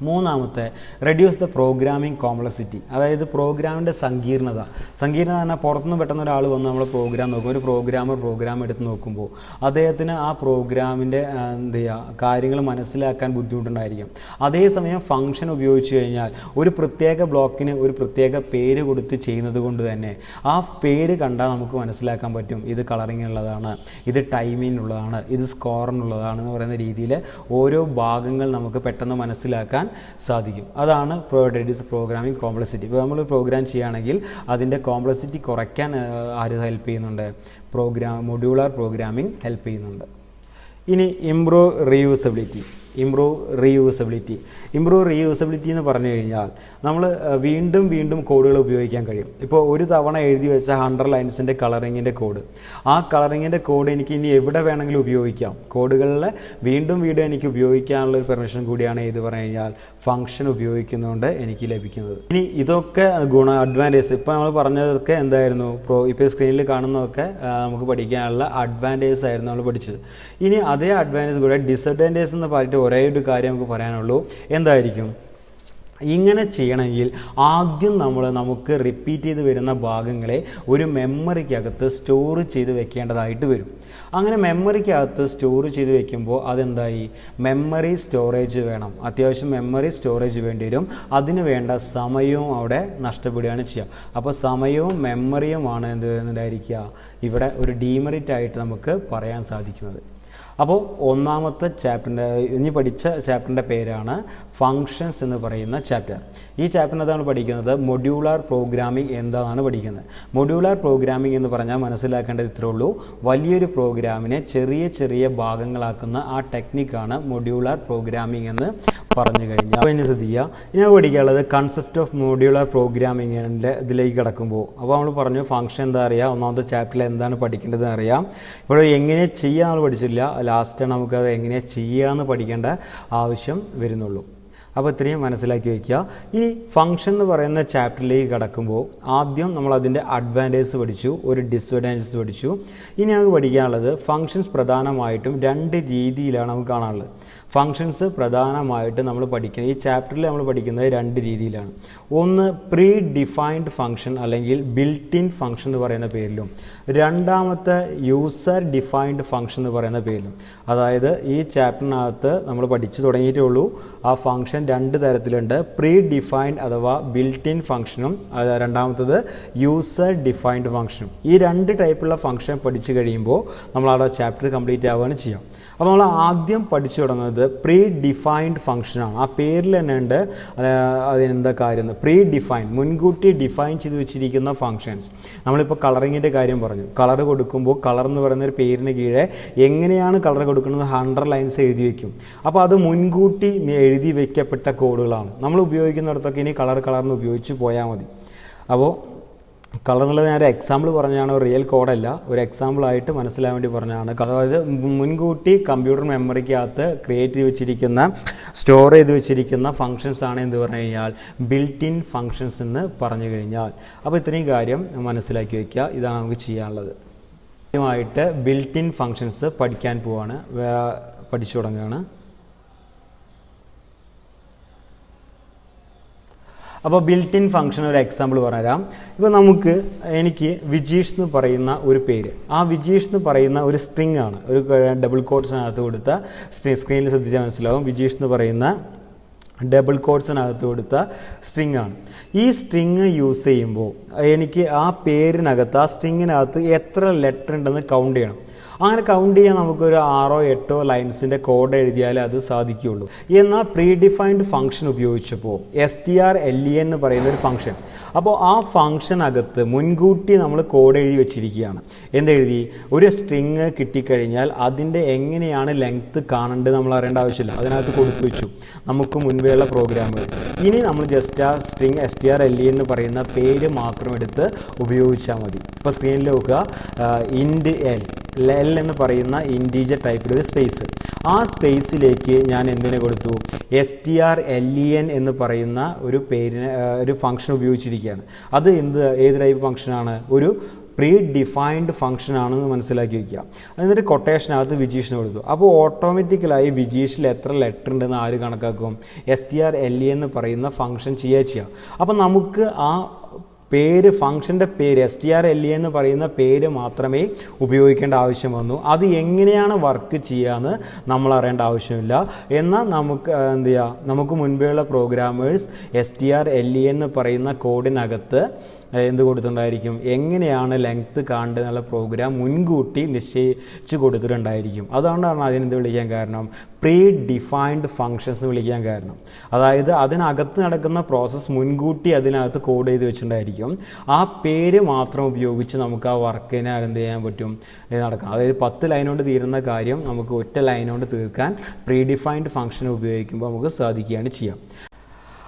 മൂന്നാമത്തെ റെഡ്യൂസ് ദ പ്രോഗ്രാമിംഗ് കോംപ്ലക്സിറ്റി, അതായത് പ്രോഗ്രാമിൻ്റെ സങ്കീർണത. സങ്കീർണത പറഞ്ഞാൽ പുറത്തുനിന്ന് പെട്ടെന്ന് ഒരാൾ വന്ന് നമ്മൾ പ്രോഗ്രാം നോക്കും, ഒരു പ്രോഗ്രാം എടുത്ത് നോക്കുമ്പോൾ അദ്ദേഹത്തിന് ആ പ്രോഗ്രാമിൻ്റെ എന്ത് ചെയ്യുക കാര്യങ്ങൾ മനസ്സിലാക്കാൻ ബുദ്ധിമുട്ടുണ്ടായിരിക്കും. അതേസമയം ഫംഗ്ഷൻ ഉപയോഗിച്ച് കഴിഞ്ഞാൽ ഒരു പ്രത്യേക ബ്ലോക്കിന് ഒരു പ്രത്യേക പേര് കൊടുത്ത് ചെയ്യുന്നത് കൊണ്ട് തന്നെ ആ പേര് കണ്ടാൽ നമുക്ക് മനസ്സിലാക്കാൻ പറ്റും ഇത് കളറിങ്ങിനുള്ളതാണ്, ഇത് ടൈമിനുള്ളതാണ്, ഇത് സ്കോറിനുള്ളതാണ് എന്ന് പറയുന്ന രീതിയിൽ ഓരോ ഭാഗങ്ങൾ നമുക്ക് പെട്ടെന്ന് മനസ്സിലാക്കാൻ സാധിക്കും. അതാണ് റെഡ്യൂസ് പ്രോഗ്രാമിംഗ് കോംപ്ലക്സിറ്റി. ഇപ്പോൾ നമ്മൾ പ്രോഗ്രാം ചെയ്യുകയാണെങ്കിൽ അതിൻ്റെ കോംപ്ലക്സിറ്റി കുറയ്ക്കാൻ ആര് ഹെൽപ്പ് ചെയ്യുന്നുണ്ട്? മൊഡ്യൂളാർ പ്രോഗ്രാമിംഗ് ഹെൽപ്പ് ചെയ്യുന്നുണ്ട്. ഇനി ഇംപ്രൂവ് റീയൂസബിലിറ്റി എന്ന് പറഞ്ഞു കഴിഞ്ഞാൽ നമ്മൾ വീണ്ടും കോഡുകൾ ഉപയോഗിക്കാൻ കഴിയും. ഇപ്പോൾ ഒരു തവണ എഴുതി വെച്ച 100 ലൈൻസിൻ്റെ കളറിങ്ങിൻ്റെ കോഡ്, ആ കളറിങ്ങിൻ്റെ കോഡ് എനിക്ക് ഇനി എവിടെ വേണമെങ്കിലും ഉപയോഗിക്കാം. കോഡുകളിൽ വീണ്ടും എനിക്ക് ഉപയോഗിക്കാനുള്ള ഒരു പെർമിഷൻ കൂടിയാണ് ഇത് പറഞ്ഞു കഴിഞ്ഞാൽ ഫംഗ്ഷൻ ഉപയോഗിക്കുന്നതുകൊണ്ട് എനിക്ക് ലഭിക്കുന്നത്. ഇനി ഇതൊക്കെ അഡ്വാൻറ്റേജ്, ഇപ്പോൾ നമ്മൾ പറഞ്ഞതൊക്കെ എന്തായിരുന്നു? ഇപ്പോൾ സ്ക്രീനിൽ കാണുന്നതൊക്കെ നമുക്ക് പഠിക്കാനുള്ള അഡ്വാൻറ്റേജ് ആയിരുന്നു നമ്മൾ പഠിച്ചത്. ഇനി അതേ അഡ്വാൻറ്റേജ് കൂടെ ഡിസഡ്വാൻറ്റേജ് എന്ന് പറഞ്ഞിട്ട് ഒരേ ഒരു കാര്യം നമുക്ക് പറയാനുള്ളൂ. എന്തായിരിക്കും? ഇങ്ങനെ ചെയ്യണമെങ്കിൽ ആദ്യം നമുക്ക് റിപ്പീറ്റ് ചെയ്ത് വരുന്ന ഭാഗങ്ങളെ ഒരു മെമ്മറിക്കകത്ത് സ്റ്റോർ ചെയ്ത് വെക്കേണ്ടതായിട്ട് വരും. അങ്ങനെ മെമ്മറിക്കകത്ത് സ്റ്റോർ ചെയ്ത് വെക്കുമ്പോൾ അതെന്തായി? മെമ്മറി സ്റ്റോറേജ് വേണം, അത്യാവശ്യം മെമ്മറി സ്റ്റോറേജ് വേണ്ടി വരും. അതിന് വേണ്ട സമയവും അവിടെ നഷ്ടപ്പെടുകയാണ് ചെയ്യുക. അപ്പോൾ സമയവും മെമ്മറിയുമാണ് എന്തായിരിക്കുക ഇവിടെ ഒരു ഡീമെറിറ്റ് ആയിട്ട് നമുക്ക് പറയാൻ സാധിക്കുന്നത്. അപ്പോൾ ഒന്നാമത്തെ ചാപ്റ്ററിൻ്റെ ഇനി പഠിച്ച ചാപ്റ്ററിൻ്റെ പേരാണ് ഫങ്ഷൻസ് എന്ന് പറയുന്ന ചാപ്റ്റർ. ഈ ചാപ്റ്ററിനകത്ത് നമ്മൾ പഠിക്കുന്നത് മൊഡ്യൂളാർ പ്രോഗ്രാമിംഗ് എന്താണെന്ന് പഠിക്കുന്നത്. മൊഡ്യൂളാർ പ്രോഗ്രാമിംഗ് എന്ന് പറഞ്ഞാൽ മനസ്സിലാക്കേണ്ടത് ഇത്രേ ഉള്ളൂ, വലിയൊരു പ്രോഗ്രാമിനെ ചെറിയ ഭാഗങ്ങളാക്കുന്ന ആ ടെക്നിക്കാണ് മൊഡ്യൂളാർ പ്രോഗ്രാമിംഗ് എന്ന് പറഞ്ഞു കഴിഞ്ഞാൽ. അപ്പോൾ ഇനി ശ്രദ്ധിക്കുക, ഇനി പഠിക്കാനുള്ളത് കൺസെപ്റ്റ് ഓഫ് മൊഡ്യൂളാർ പ്രോഗ്രാമിങ്ങിൻ്റെ ഇതിലേക്ക് കിടക്കുമ്പോൾ അപ്പോൾ നമ്മൾ പറഞ്ഞു ഫംഗ്ഷൻ എന്താ അറിയാം, ഒന്നാമത്തെ ചാപ്റ്ററിൽ എന്താണ് പഠിക്കേണ്ടതെന്ന് അറിയാം. ഇപ്പോൾ എങ്ങനെ ചെയ്യാൻ നമ്മൾ പഠിച്ചില്ല, ലാസ്റ്റാണ് നമുക്കത് എങ്ങനെ ചെയ്യാമെന്ന് പഠിക്കേണ്ട ആവശ്യം വരുന്നുള്ളൂ. അപ്പോൾ ഇത്രയും മനസ്സിലാക്കി വയ്ക്കുക. ഇനി ഫംഗ്ഷൻ എന്ന് പറയുന്ന ചാപ്റ്ററിലേക്ക് കിടക്കുമ്പോൾ ആദ്യം നമ്മൾ അതിൻ്റെ അഡ്വാൻറ്റേജസ് പഠിച്ചു, ഒരു ഡിസ്അഡ്വാൻറ്റേജസ് പഠിച്ചു. ഇനി നമുക്ക് പഠിക്കാനുള്ളത് ഫംഗ്ഷൻസ് പ്രധാനമായിട്ടും 2 രീതിയിലാണ് നമുക്ക് കാണാനുള്ളത്. ഫംഗ്ഷൻസ് പ്രധാനമായിട്ട് നമ്മൾ പഠിക്കുന്നത് ഈ ചാപ്റ്ററിൽ നമ്മൾ പഠിക്കുന്നത് 2 രീതിയിലാണ്. ഒന്ന് പ്രീ ഡിഫൈൻഡ് ഫംഗ്ഷൻ അല്ലെങ്കിൽ ബിൽറ്റ് ഇൻ ഫംഗ്ഷൻ എന്ന് പറയുന്ന പേരിലും, രണ്ടാമത്തെ യൂസർ ഡിഫൈൻഡ് ഫംഗ്ഷൻ എന്ന് പറയുന്ന പേരിലും. അതായത് ഈ ചാപ്റ്ററിനകത്ത് നമ്മൾ പഠിച്ചു തുടങ്ങിയിട്ടേ ഉള്ളൂ. ആ ഫംഗ്ഷൻ 2 തരത്തിലുണ്ട്, പ്രീ ഡിഫൈൻഡ് അഥവാ ബിൽറ്റ് ഇൻ ഫംഗ്ഷനും രണ്ടാമത്തത് യൂസർ ഡിഫൈൻഡ് ഫംഗ്ഷനും. ഈ 2 ടൈപ്പുള്ള ഫംഗ്ഷൻ പഠിച്ചു കഴിയുമ്പോൾ നമ്മൾ അവിടെ ചാപ്റ്റർ കംപ്ലീറ്റ് ആവുകയാണ് ചെയ്യാം. അപ്പോൾ നമ്മൾ ആദ്യം പഠിച്ചു തുടങ്ങുന്നത് പ്രീ ഡിഫൈൻഡ് ഫംഗ്ഷനാണ്. ആ പേരിൽ തന്നെ ഉണ്ട് അതിനെന്താ കാര്യം, പ്രീ ഡിഫൈൻഡ് മുൻകൂട്ടി ഡിഫൈൻ ചെയ്ത് വെച്ചിരിക്കുന്ന ഫംഗ്ഷൻസ്. നമ്മളിപ്പോൾ കളറിങ്ങിൻ്റെ കാര്യം പറഞ്ഞു, കളർ കൊടുക്കുമ്പോൾ കളർ എന്ന് പറയുന്ന ഒരു പേരിന് കീഴെ എങ്ങനെയാണ് കളർ കൊടുക്കുന്നത് 100 ലൈൻസ് എഴുതി വയ്ക്കും. അപ്പോൾ അത് മുൻകൂട്ടി എഴുതി വയ്ക്കപ്പെട്ട കോഡുകളാണ്. നമ്മൾ ഉപയോഗിക്കുന്നിടത്തൊക്കെ ഇനി കളർന്ന് ഉപയോഗിച്ച് പോയാൽ മതി. അപ്പോൾ കളർ എന്നുള്ളത് ഞാൻ ഒരു എക്സാമ്പിൾ പറഞ്ഞാണ്, ഒരു റിയൽ കോഡല്ല, ഒരു എക്സാമ്പിളായിട്ട് മനസ്സിലാൻ വേണ്ടി പറഞ്ഞാണ്. അതായത് മുൻകൂട്ടി കമ്പ്യൂട്ടർ മെമ്മറിക്കകത്ത് ക്രിയേറ്റ് ചെയ്ത് വെച്ചിരിക്കുന്ന സ്റ്റോർ ചെയ്ത് വെച്ചിരിക്കുന്ന ഫങ്ഷൻസ് ആണ് എന്ത് പറഞ്ഞു കഴിഞ്ഞാൽ ബിൽറ്റ് ഇൻ ഫങ്ഷൻസ് എന്ന് പറഞ്ഞു കഴിഞ്ഞാൽ. അപ്പോൾ ഇത്രയും കാര്യം മനസ്സിലാക്കി വയ്ക്കുക. ഇതാണ് നമുക്ക് ചെയ്യാനുള്ളത്. ആദ്യമായിട്ട് ബിൽറ്റ് ഇൻ ഫങ്ഷൻസ് പഠിക്കാൻ പോവാണ്, പഠിച്ചു തുടങ്ങുകയാണ്. അപ്പോൾ ബിൽറ്റ് ഇൻ ഫംഗ്ഷൻ ഒരു എക്സാമ്പിൾ പറഞ്ഞുതരാം. ഇപ്പോൾ എനിക്ക് വിജീഷ് എന്ന് പറയുന്ന ഒരു പേര്, ആ വിജീഷ് എന്ന് പറയുന്ന ഒരു സ്ട്രിങ് ആണ്, ഒരു ഡബിൾ കോട്ട്സിനകത്ത് കൊടുത്ത സ്ക്രീനിൽ ശ്രദ്ധിച്ചാൽ മനസ്സിലാവും. വിജീഷ് എന്ന് പറയുന്ന ഡബിൾ കോട്ട്സിനകത്ത് കൊടുത്ത സ്ട്രിങ് ആണ്. ഈ സ്ട്രിങ് യൂസ് ചെയ്യുമ്പോൾ എനിക്ക് ആ പേരിനകത്ത് ആ സ്ട്രിങ്ങിനകത്ത് എത്ര ലെറ്റർ ഉണ്ടെന്ന് കൗണ്ട് ചെയ്യണം. അങ്ങനെ കൗണ്ട് ചെയ്യാൻ നമുക്കൊരു 6-8 ലൈൻസിൻ്റെ കോഡ് എഴുതിയാലേ അത് സാധിക്കുകയുള്ളൂ. എന്നാൽ പ്രീ ഡിഫൈൻഡ് ഫംഗ്ഷൻ ഉപയോഗിച്ചപ്പോൾ strlen എന്ന് പറയുന്ന ഒരു ഫംഗ്ഷൻ, അപ്പോൾ ആ ഫംഗ്ഷനകത്ത് മുൻകൂട്ടി നമ്മൾ കോഡ് എഴുതി വെച്ചിരിക്കുകയാണ്. എന്തെഴുതി? ഒരു സ്ട്രിങ് കിട്ടിക്കഴിഞ്ഞാൽ അതിൻ്റെ എങ്ങനെയാണ് ലെങ്ത്ത് കാണേണ്ടത് നമ്മൾ അറിയേണ്ട ആവശ്യമില്ല, അതിനകത്ത് കൊടുത്തു വെച്ചു നമുക്ക് മുൻപേയുള്ള പ്രോഗ്രാമുകൾ. ഇനി നമ്മൾ ജസ്റ്റ് ആ സ്ട്രിങ് strlen എന്ന് പറയുന്ന പേര് മാത്രം എടുത്ത് ഉപയോഗിച്ചാൽ മതി. ഇപ്പോൾ സ്ക്രീനിൽ നോക്കുക, ഇൻഡ് എൽ എന്ന് പറയുന്ന ഇൻറ്റീജർ ടൈപ്പിലൊരു സ്പേസ്, ആ സ്പേസിലേക്ക് ഞാൻ എന്തിനു കൊടുത്തു? strlen എന്ന് പറയുന്ന ഒരു പേരിന് ഒരു ഫംഗ്ഷൻ ഉപയോഗിച്ചിരിക്കുകയാണ്. അത് ഏത് ടൈപ്പ് ഫംഗ്ഷനാണ്? ഒരു പ്രീ ഡിഫൈൻഡ് ഫംഗ്ഷൻ ആണെന്ന് മനസ്സിലാക്കി വയ്ക്കുക. എന്നിട്ട് കൊട്ടേഷനകത്ത് വിജീഷിന് കൊടുത്തു. അപ്പോൾ ഓട്ടോമാറ്റിക്കലായി വിജീഷിൽ എത്ര ലെറ്റർ ഉണ്ടെന്ന് ആര് കണക്കാക്കും? strlen എന്ന് പറയുന്ന ഫംഗ്ഷൻ ചെയ്യുക. അപ്പോൾ നമുക്ക് ആ പേര്, ഫംഗ്ഷൻ്റെ പേര് strlen എന്ന് പറയുന്ന പേര് മാത്രമേ ഉപയോഗിക്കേണ്ട ആവശ്യം വന്നു. അത് എങ്ങനെയാണ് വർക്ക് ചെയ്യാന്ന് നമ്മൾ അറിയേണ്ട ആവശ്യമില്ല. എന്നാൽ നമുക്ക് എന്ത് ചെയ്യുക, നമുക്ക് മുൻപേയുള്ള പ്രോഗ്രാമേഴ്സ് strlen എന്ന് പറയുന്ന കോഡിനകത്ത് എന്ത് കൊടുത്തിട്ടുണ്ടായിരിക്കും? എങ്ങനെയാണ് ലെങ്ത്ത് കാണേണ്ടത് എന്നുള്ള പ്രോഗ്രാം മുൻകൂട്ടി നിശ്ചയിച്ച് കൊടുത്തിട്ടുണ്ടായിരിക്കും. അതുകൊണ്ടാണ് അതിനെന്ത് വിളിക്കാൻ കാരണം? പ്രീ ഡിഫൈൻഡ് ഫങ്ഷൻസ് എന്ന് വിളിക്കാൻ കാരണം. അതായത് അതിനകത്ത് നടക്കുന്ന പ്രോസസ്സ് മുൻകൂട്ടി അതിനകത്ത് കോഡ് ചെയ്ത് വെച്ചിട്ടുണ്ടായിരിക്കും. ആ പേര് മാത്രം ഉപയോഗിച്ച് നമുക്ക് ആ വർക്കിനെ എന്ത് ചെയ്യാൻ പറ്റും? നടക്കാം. അതായത് 10 ലൈൻ കൊണ്ട് തീരുന്ന കാര്യം നമുക്ക് ഒറ്റ ലൈൻ കൊണ്ട് തീർക്കാൻ പ്രീ ഡിഫൈൻഡ് ഫങ്ഷൻ ഉപയോഗിക്കുമ്പോൾ നമുക്ക് സാധിക്കുകയാണ് ചെയ്യാം.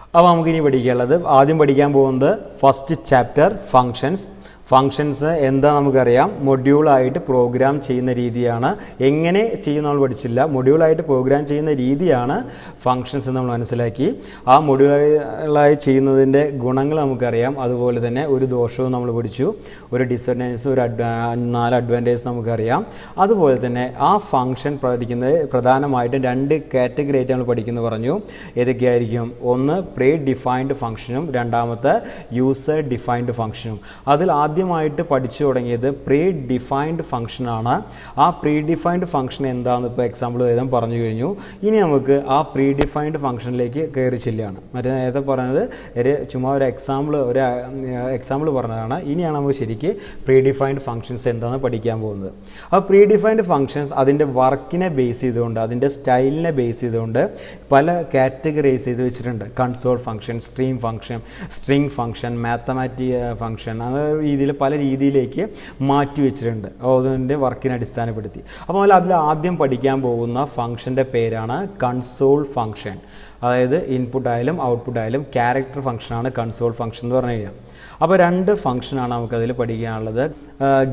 അപ്പോൾ നമുക്കിനി പഠിക്കാനുള്ളത്, ആദ്യം പഠിക്കാൻ പോകുന്നത് ഫസ്റ്റ് ചാപ്റ്റർ ഫങ്ഷൻസ്. ഫങ്ഷൻസ് എന്താ നമുക്കറിയാം, മൊഡ്യൂളായിട്ട് പ്രോഗ്രാം ചെയ്യുന്ന രീതിയാണ്. എങ്ങനെ ചെയ്യും നമ്മൾ പഠിച്ചില്ല, മൊഡ്യൂളായിട്ട് പ്രോഗ്രാം ചെയ്യുന്ന രീതിയാണ് ഫങ്ഷൻസ് നമ്മൾ മനസ്സിലാക്കി. ആ മൊഡ്യൂളായി ചെയ്യുന്നതിൻ്റെ ഗുണങ്ങൾ നമുക്കറിയാം, അതുപോലെ തന്നെ ഒരു ദോഷവും നമ്മൾ പഠിച്ചു, ഒരു ഡിസഡ്വാൻറ്റേജ്, ഒരു 4 അഡ്വാൻറ്റേജ് നമുക്കറിയാം. അതുപോലെ തന്നെ ആ ഫങ്ഷൻ പഠിക്കുന്നത് പ്രധാനമായിട്ടും 2 കാറ്റഗറി ആയിട്ട് നമ്മൾ പഠിക്കുന്നത് പറഞ്ഞു. ഏതൊക്കെയായിരിക്കും? ഒന്ന് പ്രീ ഡിഫൈൻഡ് ഫങ്ഷനും, രണ്ടാമത്തെ യൂസർ ഡിഫൈൻഡ് ഫങ്ഷനും. അതിൽ ആദ്യമായിട്ട് പഠിച്ചു തുടങ്ങിയത് പ്രീ ഡിഫൈൻഡ് ഫംഗ്ഷനാണ്. ആ പ്രീ ഡിഫൈൻഡ് ഫംഗ്ഷൻ എന്താണെന്ന് ഇപ്പോൾ എക്സാമ്പിൾ എഴുതാൻ പറഞ്ഞു കഴിഞ്ഞു. ഇനി നമുക്ക് ആ പ്രീ ഡിഫൈൻഡ് ഫംഗ്ഷനിലേക്ക് കയറി ചെല്ലുകയാണ്. മറ്റേ നേരത്തെ പറഞ്ഞത് ചുമ്മാ ഒരു എക്സാമ്പിൾ പറഞ്ഞതാണ്. ഇനിയാണ് നമുക്ക് ശരിക്ക് പ്രീ ഡിഫൈൻഡ് ഫംഗ്ഷൻസ് എന്താണെന്ന് പഠിക്കാൻ പോകുന്നത്. ആ പ്രീ ഡിഫൈൻഡ് ഫംഗ്ഷൻസ് അതിൻ്റെ വർക്കിനെ ബേസ് ചെയ്തുകൊണ്ട്, അതിൻ്റെ സ്റ്റൈലിനെ ബേസ് ചെയ്തുകൊണ്ട് പല കാറ്റഗറൈസ് ചെയ്ത് വെച്ചിട്ടുണ്ട്. Console function, string function, mathematic function, അങ്ങനെ രീതിയിൽ പല രീതിയിലേക്ക് മാറ്റി വെച്ചിട്ടുണ്ട് അതിൻ്റെ വർക്കിനെ അടിസ്ഥാനപ്പെടുത്തി. അപ്പോൾ അതിൽ ആദ്യം പഠിക്കാൻ പോകുന്ന ഫംഗ്ഷൻ്റെ പേരാണ് കൺസോൾ ഫംഗ്ഷൻ. അതായത് ഇൻപുട്ട് ആയാലും ഔട്ട്പുട്ട് ആയാലും ക്യാരക്ടർ ഫംഗ്ഷനാണ് കൺസോൾ ഫംഗ്ഷൻ എന്ന് പറഞ്ഞു കഴിഞ്ഞാൽ. അപ്പോൾ 2 ഫംഗ്ഷനാണ് നമുക്കതിൽ പഠിക്കാനുള്ളത്.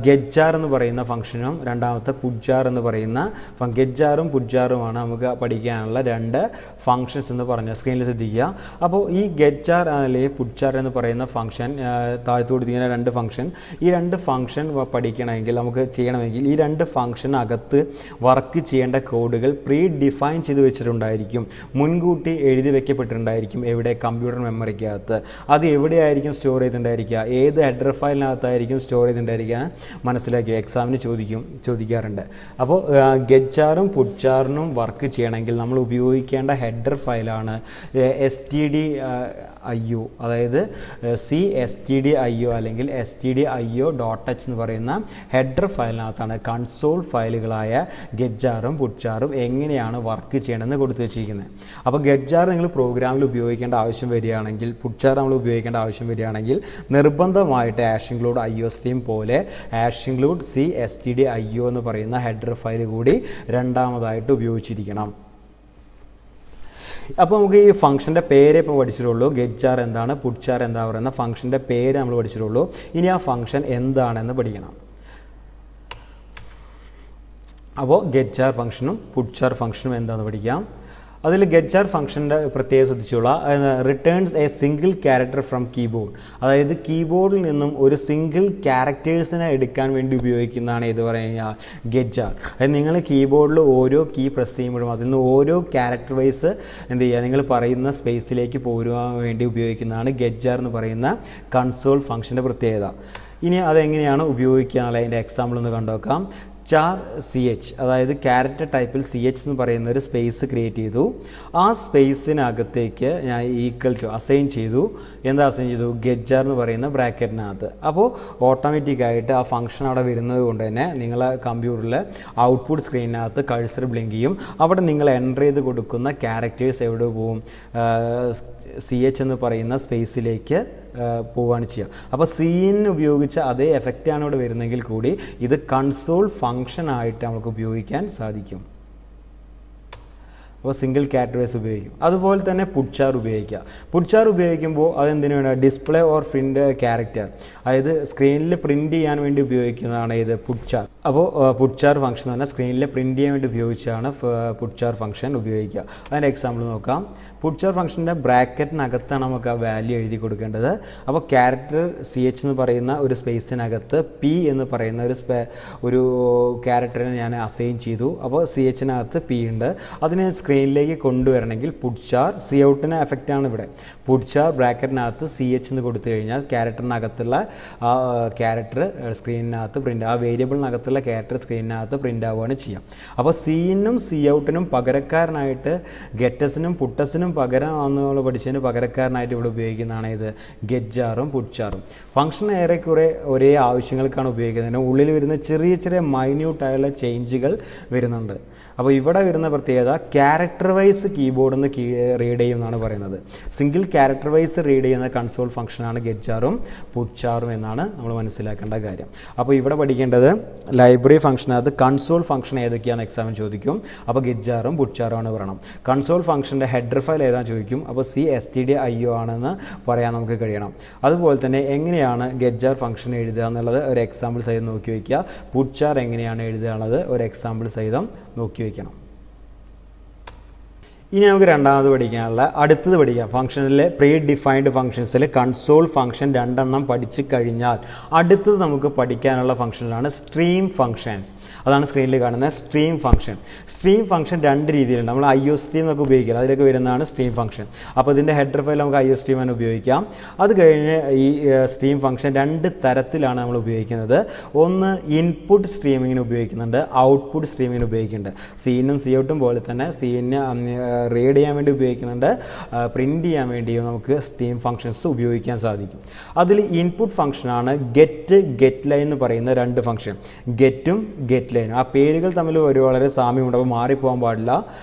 ഗെറ്റ്ജാർ എന്ന് പറയുന്ന ഫംഗ്ഷനും രണ്ടാമത്തെ പുട്ജാർ എന്ന് പറയുന്ന ഗെറ്റ്ജാറും പുട്ജാറുമാണ് നമുക്ക് പഠിക്കാനുള്ള 2 ഫംഗ്ഷൻസ് എന്ന് പറഞ്ഞാൽ സ്ക്രീനിൽ ശ്രദ്ധിക്കുക. അപ്പോൾ ഈ ഗെറ്റ്ജാർ അല്ലെങ്കിൽ പുട്ജാർ എന്ന് പറയുന്ന ഫംഗ്ഷൻ, താഴ്ത്തു കൊടുത്തിരിക്കുന്ന 2 ഫംഗ്ഷൻ, ഈ 2 ഫംഗ്ഷൻ പഠിക്കണമെങ്കിൽ, നമുക്ക് ചെയ്യണമെങ്കിൽ ഈ 2 ഫംഗ്ഷനകത്ത് വർക്ക് ചെയ്യേണ്ട കോഡുകൾ പ്രീ ഡിഫൈൻ ചെയ്ത് വെച്ചിട്ടുണ്ടായിരിക്കും, മുൻകൂട്ടി എഴുതി വെക്കപ്പെട്ടിട്ടുണ്ടായിരിക്കും. എവിടെ? കമ്പ്യൂട്ടർ മെമ്മറിക്കകത്ത്. അത് എവിടെയായിരിക്കും സ്റ്റോർ ചെയ്തിട്ടുണ്ടായിരിക്കുക? ഏത് ഹെഡർ ഫയലിനകത്തായിരിക്കും സ്റ്റോർ ചെയ്തിട്ടുണ്ടായിരിക്കുക? മനസ്സിലാക്കി എക്സാമിന് ചോദിക്കാറുണ്ട്. അപ്പോൾ ഗെറ്റ്ജാറും പുട്ജാറിനും വർക്ക് ചെയ്യണമെങ്കിൽ നമ്മൾ ഉപയോഗിക്കേണ്ട ഹെഡർ ഫയലാണ് stdio, അതായത് cstdio അല്ലെങ്കിൽ stdio.h എന്ന് പറയുന്ന ഹെഡർ ഫയലിനകത്താണ് കൺസോൾ ഫയലുകളായ ഗെറ്റ്ജാറും പുട്ജാറും എങ്ങനെയാണ് വർക്ക് ചെയ്യണമെന്ന് കൊടുത്തു വെച്ചിരിക്കുന്നത്. അപ്പോൾ ഗെറ്റ്ജാർ നിങ്ങൾ പ്രോഗ്രാമിൽ ഉപയോഗിക്കേണ്ട ആവശ്യം വരികയാണെങ്കിൽ, പുട്ജാർ നമ്മൾ ഉപയോഗിക്കേണ്ട ആവശ്യം വരികയാണെങ്കിൽ നിർബന്ധമായിട്ട് #include iostream പോലെ #include cstdio എന്ന് പറയുന്ന ഹെഡർ ഫയൽ കൂടി രണ്ടാമതായിട്ട് ഉപയോഗിച്ചിരിക്കണം. അപ്പോൾ നമുക്ക് ഈ ഫംഗ്ഷൻ്റെ പേര് ഇപ്പോൾ പഠിച്ചിട്ടുള്ളൂ. ഗെറ്റ്ജാർ എന്താണ്, പുട്ജാർ എന്താ പറയുന്ന ഫംഗ്ഷൻ്റെ പേര് നമ്മൾ പഠിച്ചിട്ടുള്ളൂ. ഇനി ആ ഫംഗ്ഷൻ എന്താണെന്ന് പഠിക്കണം. അപ്പോൾ ഗെറ്റ്ജാർ ഫംഗ്ഷനും പുട്ജാർ ഫംഗ്ഷനും എന്താണെന്ന് പഠിക്കാം. അതിൽ ഗെറ്റ്ജാർ ഫംഗ്ഷൻ്റെ പ്രത്യേകം ശ്രദ്ധിച്ചോളൂ, returns a single character from keyboard. അതായത് കീബോർഡിൽ നിന്നും ഒരു സിംഗിൾ ക്യാരക്ടേഴ്സിനെ എടുക്കാൻ വേണ്ടി ഉപയോഗിക്കുന്നതാണ് ഇത് പറയുക ഗെറ്റ്ജാർ. അതായത് നിങ്ങൾ കീബോർഡിൽ ഓരോ കീ പ്രസ് ചെയ്യുമ്പോഴും അതിൽ നിന്ന് ഓരോ ക്യാരക്ടർ വൈസ് എന്ത് ചെയ്യുക, നിങ്ങൾ പറയുന്ന സ്പേസിലേക്ക് പോരുവാൻ വേണ്ടി ഉപയോഗിക്കുന്നതാണ് ഗെറ്റ്ജാർ എന്ന് പറയുന്ന കൺസോൾ ഫംഗ്ഷൻ്റെ പ്രത്യേകത. ഇനി അതെങ്ങനെയാണ് ഉപയോഗിക്കുക എന്നുള്ള അതിൻ്റെ എക്സാമ്പിൾ ഒന്ന് കണ്ടുനോക്കാം. .ch അതായത് ക്യാരക്ടർ ടൈപ്പിൽ CH എന്ന് പറയുന്ന ഒരു സ്പേസ് ക്രിയേറ്റ് ചെയ്തു. ആ സ്പേസിനകത്തേക്ക് ഞാൻ ഈക്വൽ ടു അസൈൻ ചെയ്തു. എന്താ അസൈൻ ചെയ്തു? ഗെറ്റ് എന്ന് പറയുന്ന ബ്രാക്കറ്റിനകത്ത്. അപ്പോൾ ഓട്ടോമാറ്റിക്കായിട്ട് ആ ഫംഗ്ഷൻ അവിടെ വരുന്നത് കൊണ്ട് തന്നെ നിങ്ങളെ കമ്പ്യൂട്ടറിൽ ഔട്ട്പുട്ട് സ്ക്രീനിനകത്ത് കഴ്സർ ബ്ലിങ്ക് ചെയ്യും. അവിടെ നിങ്ങൾ എൻ്റർ ചെയ്ത് കൊടുക്കുന്ന ക്യാരക്ടേഴ്സ് എവിടെ പോവും? CH എന്ന് പറയുന്ന സ്പേസിലേക്ക് പോവുകയാണ് ചെയ്യുക. അപ്പോൾ സീൻ ഉപയോഗിച്ച അതേ എഫക്റ്റാണ് ഇവിടെ വരുന്നതെങ്കിൽ കൂടി ഇത് കൺസോൾ ഫംഗ്ഷൻ ആയിട്ട് നമുക്ക് ഉപയോഗിക്കാൻ സാധിക്കും. അപ്പോൾ സിംഗിൾ ക്യാരക്ടേഴ്സ് ഉപയോഗിക്കും. അതുപോലെ തന്നെ പുട്ട്ചാർ ഉപയോഗിക്കുക. പുട്ട്ചാർ ഉപയോഗിക്കുമ്പോൾ അതെന്തിനു വേണം? ഡിസ്പ്ലേ ഓർ പ്രിൻ്റ് ക്യാരക്ടർ, അതായത് സ്ക്രീനിൽ പ്രിൻ്റ് ചെയ്യാൻ വേണ്ടി ഉപയോഗിക്കുന്നതാണ് ഇത് പുട്ട്ചാർ. അപ്പോൾ പുട്ട്ചാർ ഫംഗ്ഷൻ എന്ന് പറഞ്ഞാൽ സ്ക്രീനിൽ പ്രിൻ്റ് ചെയ്യാൻ വേണ്ടി ഉപയോഗിച്ചാണ് പുട്ട്ചാർ ഫംഗ്ഷൻ ഉപയോഗിക്കുക. അതിൻ്റെ എക്സാമ്പിൾ നോക്കാം. പുട്ട്ചാർ ഫംഗ്ഷൻ്റെ ബ്രാക്കറ്റിനകത്താണ് നമുക്ക് ആ വാല്യൂ എഴുതി കൊടുക്കേണ്ടത്. അപ്പോൾ ക്യാരക്ടർ CH എന്ന് പറയുന്ന ഒരു സ്പേസിനകത്ത് P എന്ന് പറയുന്ന ഒരു ക്യാരക്ടറിനെ ഞാൻ അസൈൻ ചെയ്തു. അപ്പോൾ CHനകത്ത് P ഉണ്ട്. അതിനെ സ്ക്രീനിലേക്ക് കൊണ്ടുവരണമെങ്കിൽ പുട്ട്ചാർ ഔട്ടിന് എഫക്റ്റാണ് ഇവിടെ. പുട്ട്ചാർ ബ്രാക്കറ്റിനകത്ത് CH എന്ന് കൊടുത്തു കഴിഞ്ഞാൽ ക്യാരക്ടറിനകത്തുള്ള ആ ക്യാരക്ടർ സ്ക്രീനിനകത്ത് പ്രിൻ്റ്, ആ വേരിയബിളിനകത്തുള്ള ക്യാരക്ടർ സ്ക്രീനിനകത്ത് പ്രിൻ്റ് ആവുകയാണ് ചെയ്യാം. അപ്പോൾ സീനും ഔട്ടിനും പകരക്കാരനായിട്ട് ഗെറ്റസിനും പുട്ടസിനും പകരം നമ്മൾ പഠിച്ചതിന് പകരക്കാരനായിട്ട് ഇവിടെ ഉപയോഗിക്കുന്നതാണ് ഇത് ഗെറ്റ്ജാറും പുട്ട്ചാറും. ഫംഗ്ഷൻ ഏറെക്കുറെ ഒരേ ആവശ്യങ്ങൾക്കാണ് ഉപയോഗിക്കുന്നത്. ഉള്ളിൽ വരുന്ന ചെറിയ ചെറിയ മൈന്യൂട്ടായുള്ള ചേഞ്ചുകൾ വരുന്നുണ്ട്. അപ്പോൾ ഇവിടെ വരുന്ന പ്രത്യേകത ക്യാരക്ടർ വൈസ് കീബോർഡിൽ നിന്ന് റീഡ് ചെയ്യുമെന്നാണ് പറയുന്നത്. സിംഗിൾ ക്യാരക്ടർ വൈസ് റീഡ് ചെയ്യുന്ന കൺസോൾ ഫംഗ്ഷനാണ് ഗെറ്റ്ജാറും പുട്ട്ചാറും എന്നാണ് നമ്മൾ മനസ്സിലാക്കേണ്ട കാര്യം. അപ്പോൾ ഇവിടെ പഠിക്കേണ്ടത് ലൈബ്രറി ഫംഗ്ഷനകത്ത് കൺസോൾ ഫംഗ്ഷൻ ഏതൊക്കെയാണെന്ന് എക്സാമിന് ചോദിക്കും. അപ്പോൾ ഗെറ്റ്ജാറും പുട്ട്ചാറും ആണ് പറയണം. കൺസോൾ ഫംഗ്ഷൻ്റെ ഹെഡർ ഫയൽ ഏതാണെന്ന് ചോദിക്കും. അപ്പോൾ CSTDIO ആണെന്ന് പറയാൻ നമുക്ക് കഴിയണം. അതുപോലെ തന്നെ എങ്ങനെയാണ് ഗെറ്റ്ജാർ ഫംഗ്ഷൻ എഴുതുക എന്നുള്ളത് ഒരു എക്സാമ്പിൾ സഹിതം നോക്കി വയ്ക്കുക. പുട്ട്ചാർ എങ്ങനെയാണ് എഴുതുക എന്നുള്ളത് ഒരു എക്സാമ്പിൾ സഹിതം നോക്കി വയ്ക്കണം. ഇനി നമുക്ക് രണ്ടാമത് അടുത്തത് പഠിക്കാം. ഫംഗ്ഷനിലെ പ്രീ ഡിഫൈൻഡ് ഫംഗ്ഷൻസിൽ കൺസോൾ ഫംഗ്ഷൻ 2 പഠിച്ചു കഴിഞ്ഞാൽ അടുത്തത് നമുക്ക് പഠിക്കാനുള്ള ഫംഗ്ഷനാണ് സ്ട്രീം ഫംഗ്ഷൻസ്. അതാണ് സ്ക്രീനിൽ കാണുന്ന സ്ട്രീം ഫംഗ്ഷൻ. സ്ട്രീം ഫംഗ്ഷൻ 2 രീതിയിലുണ്ട്. നമ്മൾ IOStream എന്നൊക്കെ ഉപയോഗിക്കുക, അതിലേക്ക് വരുന്നതാണ് സ്ട്രീം ഫംഗ്ഷൻ. അപ്പോൾ ഇതിൻ്റെ ഹെഡർ ഫയൽ നമുക്ക് IOStream എന്ന് ഉപയോഗിക്കാം. അത് കഴിഞ്ഞ് ഈ സ്ട്രീം ഫംഗ്ഷൻ 2 തരത്തിലാണ് നമ്മൾ ഉപയോഗിക്കുന്നത്. ഒന്ന് ഇൻപുട്ട് സ്ട്രീമിങ്ങിന് ഉപയോഗിക്കുന്നുണ്ട്, ഔട്ട്പുട്ട് സ്ട്രീമിങ്ങിന് ഉപയോഗിക്കുന്നുണ്ട്. സീനും ഔട്ടും പോലെ തന്നെ സീനിന് റീഡ് ചെയ്യാൻ വേണ്ടി ഉപയോഗിക്കുന്നുണ്ട്, പ്രിൻ്റ് ചെയ്യാൻ വേണ്ടിയും നമുക്ക് സ്ട്രീം ഫംഗ്ഷൻസ് ഉപയോഗിക്കാൻ സാധിക്കും. അതിൽ ഇൻപുട്ട് ഫംഗ്ഷനാണ് ഗെറ്റ് ലൈൻ എന്ന് പറയുന്ന 2 ഫംഗ്ഷൻ. ഗെറ്റും ഗെറ്റ് ലൈനും ആ പേരുകൾ തമ്മിൽ വളരെ സാമ്യമുണ്ട്. അപ്പോൾ മാറിപ്പോകാൻ പാടില്ല.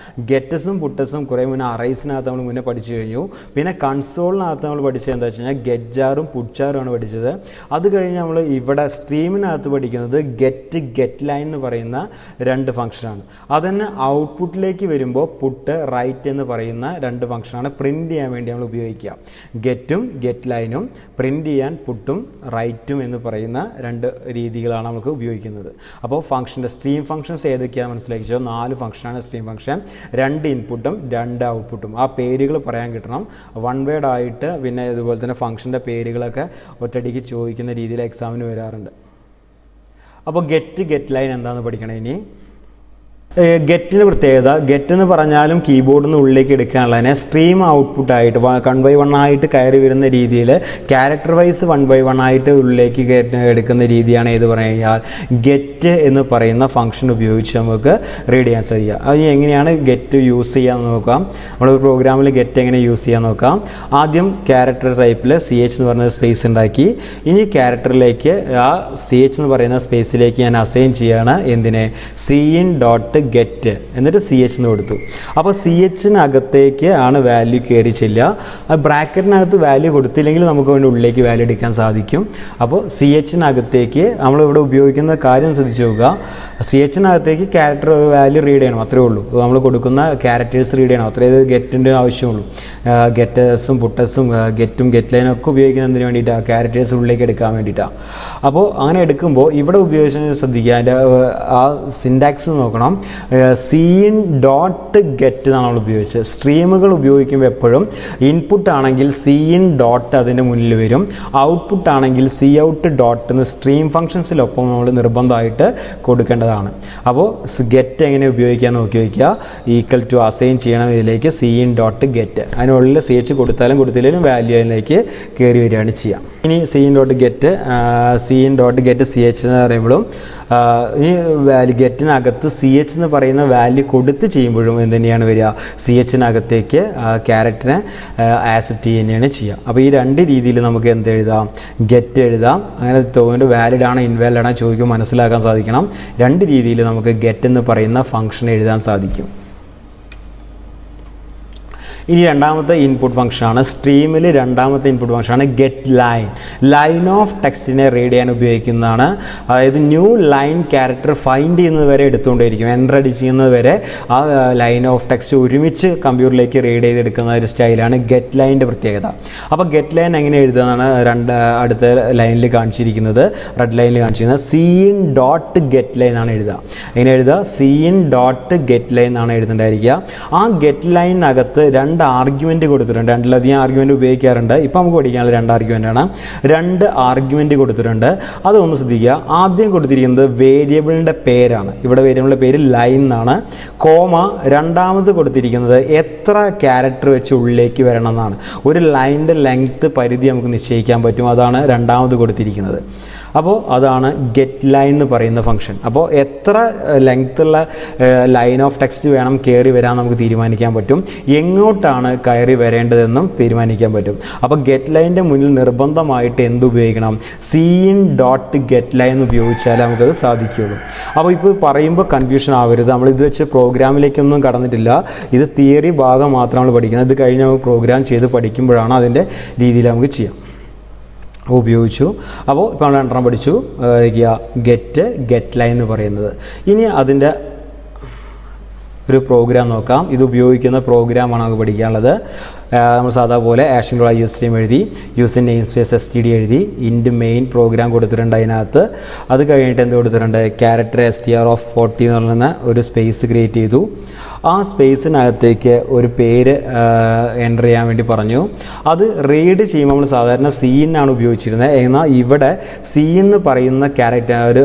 ഗെറ്റസും പുട്ടസും കുറേ മുന്നേ അറൈസിനകത്ത് നമ്മൾ മുന്നേ പഠിച്ചു കഴിഞ്ഞു. പിന്നെ കൺസോളിനകത്ത് നമ്മൾ പഠിച്ചത് എന്താ വെച്ച് കഴിഞ്ഞാൽ ഗെറ്റ്ജാറും പുട്ട്ചാറുമാണ് പഠിച്ചത്. അത് കഴിഞ്ഞ് നമ്മൾ ഇവിടെ സ്ട്രീമിനകത്ത് പഠിക്കുന്നത് ഗെറ്റ് ലൈൻ എന്ന് പറയുന്ന 2 ഫംഗ്ഷനാണ്. അതന്നെ ഔട്ട്പുട്ടിലേക്ക് വരുമ്പോൾ പുട്ട് റൈറ്റ് എന്ന് പറയുന്ന 2 ഫംഗ്ഷനാണ് പ്രിൻ്റ് ചെയ്യാൻ വേണ്ടി നമ്മൾ ഉപയോഗിക്കുക. ഗെറ്റും ഗെറ്റ് ലൈനും, പ്രിൻ്റ് ചെയ്യാൻ പുട്ടും റൈറ്റും എന്ന് പറയുന്ന 2 രീതികളാണ് നമുക്ക് ഉപയോഗിക്കുന്നത്. അപ്പോൾ ഫംഗ്ഷൻ്റെ സ്ട്രീം ഫംഗ്ഷൻസ് ഏതൊക്കെയാണെന്ന് മനസ്സിലാക്കിച്ചോ. 4 ഫംഗ്ഷനാണ് സ്ട്രീം ഫംഗ്ഷൻ. 2 ഇൻപുട്ടും 2 ഔട്ട്പുട്ടും. ആ പേരുകൾ പറയാൻ കിട്ടണം. വൺ വേർഡ് ആയിട്ട് പിന്നെ ഇതുപോലെ തന്നെ ഫംഗ്ഷൻ്റെ പേരുകളൊക്കെ ഒറ്റയടിക്ക് ചോദിക്കുന്ന രീതിയിൽ എക്സാമിന് വരാറുണ്ട്. അപ്പോൾ ഗെറ്റ് ലൈൻ എന്താണെന്ന് പഠിക്കണം. ഇനി ഗെറ്റിൻ്റെ പ്രത്യേകത, ഗെറ്റ് എന്ന് പറഞ്ഞാലും കീബോർഡിൽ നിന്ന് ഉള്ളിലേക്ക് എടുക്കാനുള്ളതിനെ സ്ട്രീം ഔട്ട്പുട്ടായിട്ട് 1 by 1 ആയിട്ട് കയറി വരുന്ന രീതിയിൽ ക്യാരക്ടർ വൈസ് 1 by 1 ആയിട്ട് ഉള്ളിലേക്ക് എടുക്കുന്ന രീതിയാണ് ഏത് പറഞ്ഞു കഴിഞ്ഞാൽ ഗെറ്റ് എന്ന് പറയുന്ന ഫംഗ്ഷൻ ഉപയോഗിച്ച് നമുക്ക് റീഡ് ചെയ്യാൻ സാധിക്കുക. അത് എങ്ങനെയാണ് ഗെറ്റ് യൂസ് ചെയ്യാമെന്ന് നോക്കാം. നമ്മൾ പ്രോഗ്രാമിൽ ഗെറ്റ് എങ്ങനെ യൂസ് ചെയ്യാൻ നോക്കാം. ആദ്യം ക്യാരക്ടർ ടൈപ്പിൽ CH എന്ന് പറയുന്ന സ്പേസ് ഉണ്ടാക്കി. ഇനി ക്യാരക്ടറിലേക്ക് ആ CH എന്ന് പറയുന്ന സ്പേസിലേക്ക് ഞാൻ അസൈൻ ചെയ്യാണ്. എന്തിനെ? cin.get എന്നിട്ട് CH എന്ന് കൊടുത്തു. അപ്പോൾ CHനകത്തേക്ക് ആണ് വാല്യൂ കയറി ചെല്ലുക. ആ ബ്രാക്കറ്റിനകത്ത് വാല്യൂ കൊടുത്തില്ലെങ്കിൽ നമുക്ക് വേണ്ടി ഉള്ളിലേക്ക് വാല്യൂ എടുക്കാൻ സാധിക്കും. അപ്പോൾ CHനകത്തേക്ക് നമ്മളിവിടെ ഉപയോഗിക്കുന്ന കാര്യം ശ്രദ്ധിച്ച് നോക്കുക. CHനകത്തേക്ക് ക്യാരക്ടർ വാല്യൂ റീഡ് ചെയ്യണം, അത്രേ ഉള്ളൂ. നമ്മൾ കൊടുക്കുന്ന ക്യാരക്ടേഴ്സ് റീഡ് ചെയ്യണം, അത്രേ ഗെറ്റിൻ്റെ ആവശ്യമുള്ളൂ. ഗെറ്റേഴ്സും പുട്ടസും ഗെറ്റും ഗെറ്റ് ലൈനും ഒക്കെ ഉപയോഗിക്കുന്നതിന് വേണ്ടിയിട്ടാണ്, ക്യാരക്ടേഴ്സ് ഉള്ളിലേക്ക് എടുക്കാൻ വേണ്ടിയിട്ടാണ്. അപ്പോൾ അങ്ങനെ എടുക്കുമ്പോൾ ഇവിടെ ഉപയോഗിച്ച് ശ്രദ്ധിക്കുക. അതിൻ്റെ ആ സിൻടാക്സ് നോക്കണം. cin.get എന്നാണ് നമ്മൾ ഉപയോഗിച്ചത്. സ്ട്രീമുകൾ ഉപയോഗിക്കുമ്പോൾ എപ്പോഴും ഇൻപുട്ട് ആണെങ്കിൽ cin. അതിൻ്റെ മുന്നിൽ വരും. ഔട്ട്പുട്ട് ആണെങ്കിൽ cout. എന്ന് സ്ട്രീം ഫംഗ്ഷൻസിലൊപ്പം നമ്മൾ നിർബന്ധമായിട്ട് കൊടുക്കേണ്ടതാണ്. അപ്പോൾ ഗെറ്റ് എങ്ങനെ ഉപയോഗിക്കാൻ നോക്കി വയ്ക്കുക. ഈക്വൽ ടു അസൈൻ ചെയ്യണം ഇതിലേക്ക് cin.get. അതിനുള്ളിൽ CH കൊടുത്താലും കൊടുത്തില്ലെങ്കിലും വാല്യൂ അതിലേക്ക് കയറി വരികയാണ് ചെയ്യുക. ഇനി CN.get CH എന്ന് പറയുമ്പോഴും ഈ വാല്യൂ ഗെറ്റിനകത്ത് CH എന്ന് പറയുന്ന വാല്യൂ കൊടുത്ത് ചെയ്യുമ്പോഴും എന്ത് തന്നെയാണ് വരിക, CHനകത്തേക്ക് ക്യാരക്ടറിനെ ആക്സെപ്റ്റ് ചെയ്യുകയാണ് ചെയ്യുക. അപ്പോൾ ഈ രണ്ട് രീതിയിൽ നമുക്ക് എന്ത് എഴുതാം, ഗെറ്റ് എഴുതാം. അങ്ങനെ തോന്നുന്നത് വാലിഡ് ആണോ ഇൻവാലിഡ് ആണോ ചോദിക്കുമ്പോൾ മനസ്സിലാക്കാൻ സാധിക്കണം. രണ്ട് രീതിയിൽ നമുക്ക് ഗെറ്റ് എന്ന് പറയുന്ന ഫംഗ്ഷൻ എഴുതാൻ സാധിക്കും. ഇനി രണ്ടാമത്തെ ഇൻപുട്ട് ഫംഗ്ഷനാണ്, സ്ട്രീമിൽ രണ്ടാമത്തെ ഇൻപുട്ട് ഫംഗ്ഷനാണ് ഗെറ്റ് ലൈൻ. ലൈൻ ഓഫ് ടെക്സ്റ്റിനെ റീഡ് ചെയ്യാൻ ഉപയോഗിക്കുന്നതാണ്. അതായത് ന്യൂ ലൈൻ ക്യാരക്ടർ ഫൈൻഡ് ചെയ്യുന്നത് വരെ എടുത്തുകൊണ്ടിരിക്കും, എൻ്റർ അടിച്ച് ചെയ്യുന്നത് വരെ ആ ലൈൻ ഓഫ് ടെക്സ്റ്റ് ഒരുമിച്ച് കമ്പ്യൂട്ടറിലേക്ക് റീഡ് ചെയ്തെടുക്കുന്ന ഒരു സ്റ്റൈലാണ് ഗെറ്റ് ലൈനിൻ്റെ പ്രത്യേകത. അപ്പോൾ ഗെറ്റ് ലൈൻ എങ്ങനെ എഴുതുന്നതാണ് അടുത്ത ലൈനിൽ കാണിച്ചിരിക്കുന്നത്, റെഡ് ലൈനിൽ കാണിച്ചിരിക്കുന്നത് CN.get line ആണ് എഴുതുക. എങ്ങനെ എഴുതുക, CN.get line ആണ് എഴുതേണ്ടായിരിക്കുക. ആ ഗെറ്റ് ലൈനകത്ത് രണ്ട് ആർഗ്യുമെൻറ്റ് കൊടുത്തിട്ടുണ്ട്, രണ്ടിലധികം ആർഗ്യുമെൻറ്റ് ഉപയോഗിക്കാറുണ്ട്. ഇപ്പോൾ നമുക്ക് പഠിക്കാനുള്ള രണ്ട് ആർഗ്യുമെൻ്റാണ്. രണ്ട് ആർഗ്യുമെൻറ്റ് കൊടുത്തിട്ടുണ്ട്, അതൊന്ന് ശ്രദ്ധിക്കുക. ആദ്യം കൊടുത്തിരിക്കുന്നത് വേരിയബിളിൻ്റെ പേരാണ്. ഇവിടെ വേരിയബിളിൻ്റെ പേര് ലൈൻ എന്നാണ്. കോമ രണ്ടാമത് കൊടുത്തിരിക്കുന്നത് എത്ര ക്യാരക്ടർ വെച്ച് ഉള്ളിലേക്ക് വരണം എന്നാണ്. ഒരു ലൈനിൻ്റെ ലെങ്ത്ത് പരിധി നമുക്ക് നിശ്ചയിക്കാൻ പറ്റും, അതാണ് രണ്ടാമത് കൊടുത്തിരിക്കുന്നത്. അപ്പോൾ അതാണ് ഗെറ്റ് ലൈൻ എന്ന് പറയുന്ന ഫംഗ്ഷൻ. അപ്പോൾ എത്ര ലെങ്ത്തുള്ള ലൈൻ ഓഫ് ടെക്സ്റ്റ് വേണം കയറി വരാൻ നമുക്ക് തീരുമാനിക്കാൻ പറ്റും, എങ്ങോട്ടാണ് കയറി വരേണ്ടതെന്നും തീരുമാനിക്കാൻ പറ്റും. അപ്പോൾ ഗെറ്റ് ലൈനിൻ്റെ മുന്നിൽ നിർബന്ധമായിട്ട് എന്ത് ഉപയോഗിക്കണം, CN.get line ഉപയോഗിച്ചാലേ നമുക്കത് സാധിക്കുകയുള്ളൂ. അപ്പോൾ ഇപ്പോൾ പറയുമ്പോൾ കൺഫ്യൂഷൻ ആവരുത്, നമ്മളിത് വെച്ച് പ്രോഗ്രാമിലേക്കൊന്നും കടന്നിട്ടില്ല, ഇത് തിയറി ഭാഗം മാത്രം നമ്മൾ പഠിക്കുന്നത്. ഇത് കഴിഞ്ഞ് നമുക്ക് പ്രോഗ്രാം ചെയ്ത് പഠിക്കുമ്പോഴാണ് അതിൻ്റെ രീതിയിൽ നമുക്ക് ചെയ്യാം. ഉപയോഗിച്ചു. അപ്പോൾ ഇപ്പോൾ നമ്മൾ രണ്ടെണ്ണം പഠിച്ചു, ഗെറ്റ് ലൈൻ എന്ന് പറയുന്നത്. ഇനി അതിൻ്റെ ഒരു പ്രോഗ്രാം നോക്കാം. ഇത് ഉപയോഗിക്കുന്ന പ്രോഗ്രാമാണ് നമുക്ക് പഠിക്കാനുള്ളത്. നമ്മൾ സാധാ പോലെ ആക്ഷൻ യൂസ് സ്ട്രീം എഴുതി, യൂസിൻ നെയിം സ്പേസ് std എഴുതി, ഇൻറ്റ് മെയിൻ പ്രോഗ്രാം കൊടുത്തിട്ടുണ്ട് അതിനകത്ത്. അത് കഴിഞ്ഞിട്ട് എന്ത് കൊടുത്തിട്ടുണ്ട്, ക്യാരക്ടർ str of 40 എന്ന് പറയുന്ന ഒരു സ്പേസ് ക്രിയേറ്റ് ചെയ്തു. ആ സ്പേസിനകത്തേക്ക് ഒരു പേര് എൻ്റർ ചെയ്യാൻ വേണ്ടി പറഞ്ഞു. അത് റീഡ് ചെയ്യുമ്പോൾ നമ്മൾ സാധാരണ CN ഉപയോഗിച്ചിരുന്നത്. എന്നാൽ ഇവിടെ CN എന്ന് പറയുന്ന ക്യാരക്ടർ ഒരു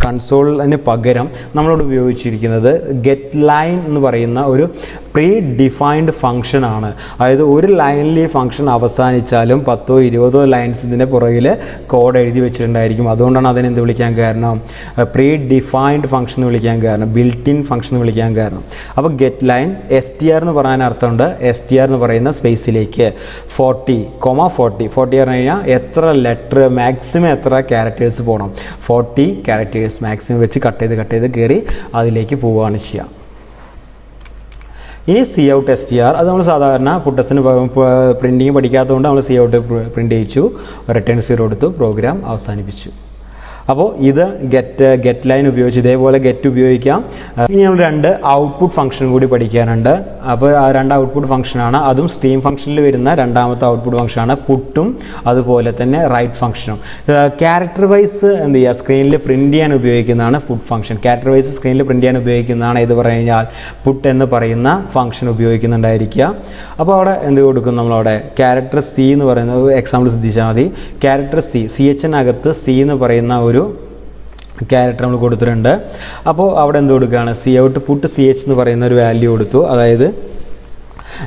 കൺസോളിന് പകരം നമ്മളോട് ഉപയോഗിച്ചിരിക്കുന്നത് ഗെറ്റ് ലൈൻ എന്ന് പറയുന്ന ഒരു പ്രീ ഡിഫൈൻഡ് ഫംഗ്ഷനാണ്. അതായത് ഒരു ലൈനിൽ ഈ ഫംഗ്ഷൻ അവസാനിച്ചാലും 10-20 ലൈൻസ് ഇതിൻ്റെ പുറകിൽ കോഡ് എഴുതി വെച്ചിട്ടുണ്ടായിരിക്കും. അതുകൊണ്ടാണ് അതിനെ എന്ത് വിളിക്കാൻ കാരണം, പ്രീ ഡിഫൈൻഡ് ഫംഗ്ഷൻ എന്ന് വിളിക്കാൻ കാരണം, ബിൽറ്റ് ഇൻ ഫംഗ്ഷൻ എന്ന് വിളിക്കാൻ കാരണം. അപ്പോൾ ഗെറ്റ് ലൈൻ str എന്ന് പറയാൻ അർത്ഥമുണ്ട്. str എന്ന് പറയുന്ന സ്പേസിലേക്ക് 40 പറഞ്ഞു കഴിഞ്ഞാൽ എത്ര ലെറ്റർ മാക്സിമം എത്ര ക്യാരക്ടേഴ്സ് പോകണം, 40 ക്യാരക്ടേഴ്സ് മാക്സിമം വെച്ച് കട്ട് ചെയ്ത് കയറി അതിലേക്ക് പോവുകയാണ് ചെയ്യുക. ഇനി cout str, അത് നമ്മൾ സാധാരണ പുട്ടസിന് പ്രിൻറ്റിങ് പഠിക്കാത്തതുകൊണ്ട് നമ്മൾ cout പ്രിൻ്റ് ചെയ്യിച്ചു, റിട്ടേൺ 0 കൊടുത്തു, പ്രോഗ്രാം അവസാനിപ്പിച്ചു. അപ്പോൾ ഇത് ഗെറ്റ് ലൈൻ ഉപയോഗിച്ച് ഇതേപോലെ ഗെറ്റ് ഉപയോഗിക്കാം. ഇനി നമ്മൾ രണ്ട് ഔട്ട്പുട്ട് ഫംഗ്ഷൻ കൂടി പഠിക്കാനുണ്ട്. അപ്പോൾ ആ രണ്ട് ഔട്ട്പുട്ട് ഫംഗ്ഷനാണ്, അതും സ്ട്രീം ഫംഗ്ഷനിൽ വരുന്ന രണ്ടാമത്തെ ഔട്ട്പുട്ട് ഫംഗ്ഷനാണ് പുട്ടും അതുപോലെ തന്നെ റൈറ്റ് ഫംഗ്ഷനും. ക്യാരക്ടർ വൈസ് എന്ത് ചെയ്യുക, സ്ക്രീനിൽ പ്രിൻറ്റ് ചെയ്യാൻ ഉപയോഗിക്കുന്നതാണ് പുട്ട് ഫംഗ്ഷൻ. ക്യാരക്ടർ വൈസ് സ്ക്രീനിൽ പ്രിൻറ്റ് ചെയ്യാൻ ഉപയോഗിക്കുന്നതാണ് ഇത് പറഞ്ഞു കഴിഞ്ഞാൽ പുട്ട് എന്ന് പറയുന്ന ഫംഗ്ഷൻ ഉപയോഗിക്കുന്നുണ്ടായിരിക്കുക. അപ്പോൾ അവിടെ എന്ത് കൊടുക്കും, നമ്മളവിടെ ക്യാരക്ടർ C എന്ന് പറയുന്ന എക്സാമ്പിൾ ശ്രദ്ധിച്ചാൽ മതി. ക്യാരക്ടർ CHനകത്ത് C എന്ന് പറയുന്ന ഒരു ക്യാരക്ടർ നമ്മൾ കൊടുത്തിട്ടുണ്ട്. അപ്പോൾ അവിടെ എന്ത് കൊടുക്കുകയാണ്, cout പുട്ട് CH എന്ന് പറയുന്ന ഒരു വാല്യൂ കൊടുത്തു. അതായത്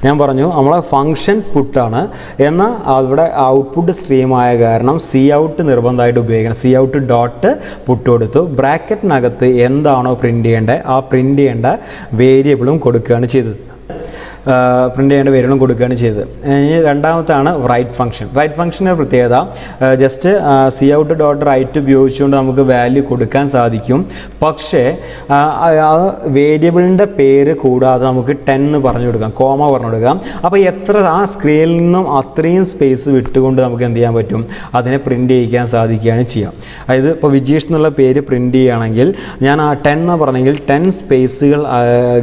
ഞാൻ പറഞ്ഞു നമ്മളെ ഫംഗ്ഷൻ പുട്ടാണ്, എന്നാൽ അവിടെ ഔട്ട്പുട്ട് സ്ട്രീമായ കാരണം cout നിർബന്ധമായിട്ട് ഉപയോഗിക്കണം. cout ഡോട്ട് പുട്ട് കൊടുത്തു. ബ്രാക്കറ്റിനകത്ത് എന്താണോ പ്രിൻറ്റ് ചെയ്യേണ്ടത് ആ പ്രിൻറ്റ് ചെയ്യേണ്ട വേരിയബിളും കൊടുക്കുകയാണ് ചെയ്തത്. പ്രിൻ്റ് ചെയ്യേണ്ട വേരിയബിളും കൊടുക്കുകയാണ് ചെയ്തത്. ഇനി രണ്ടാമത്താണ് റൈറ്റ് ഫംഗ്ഷൻ. റൈറ്റ് ഫംഗ്ഷൻ്റെ പ്രത്യേകത ജസ്റ്റ് cout ഡോട്ട് റൈറ്റ് ഉപയോഗിച്ചുകൊണ്ട് നമുക്ക് വാല്യൂ കൊടുക്കാൻ സാധിക്കും. പക്ഷേ ആ വേരിയബിളിൻ്റെ പേര് കൂടാതെ നമുക്ക് 10 എന്ന് പറഞ്ഞു കൊടുക്കാം, കോമ പറഞ്ഞു കൊടുക്കാം. അപ്പോൾ എത്ര ആ സ്ക്രീനിൽ നിന്നും അത്രയും സ്പേസ് വിട്ടുകൊണ്ട് നമുക്ക് എന്ത് ചെയ്യാൻ പറ്റും, അതിനെ പ്രിൻ്റ് ചെയ്യിക്കാൻ സാധിക്കുകയാണ് ചെയ്യാം. അതായത് ഇപ്പോൾ വിജീഷ് എന്നുള്ള പേര് പ്രിൻ്റ് ചെയ്യുകയാണെങ്കിൽ ഞാൻ ആ 10 എന്ന് പറഞ്ഞെങ്കിൽ 10 സ്പേസുകൾ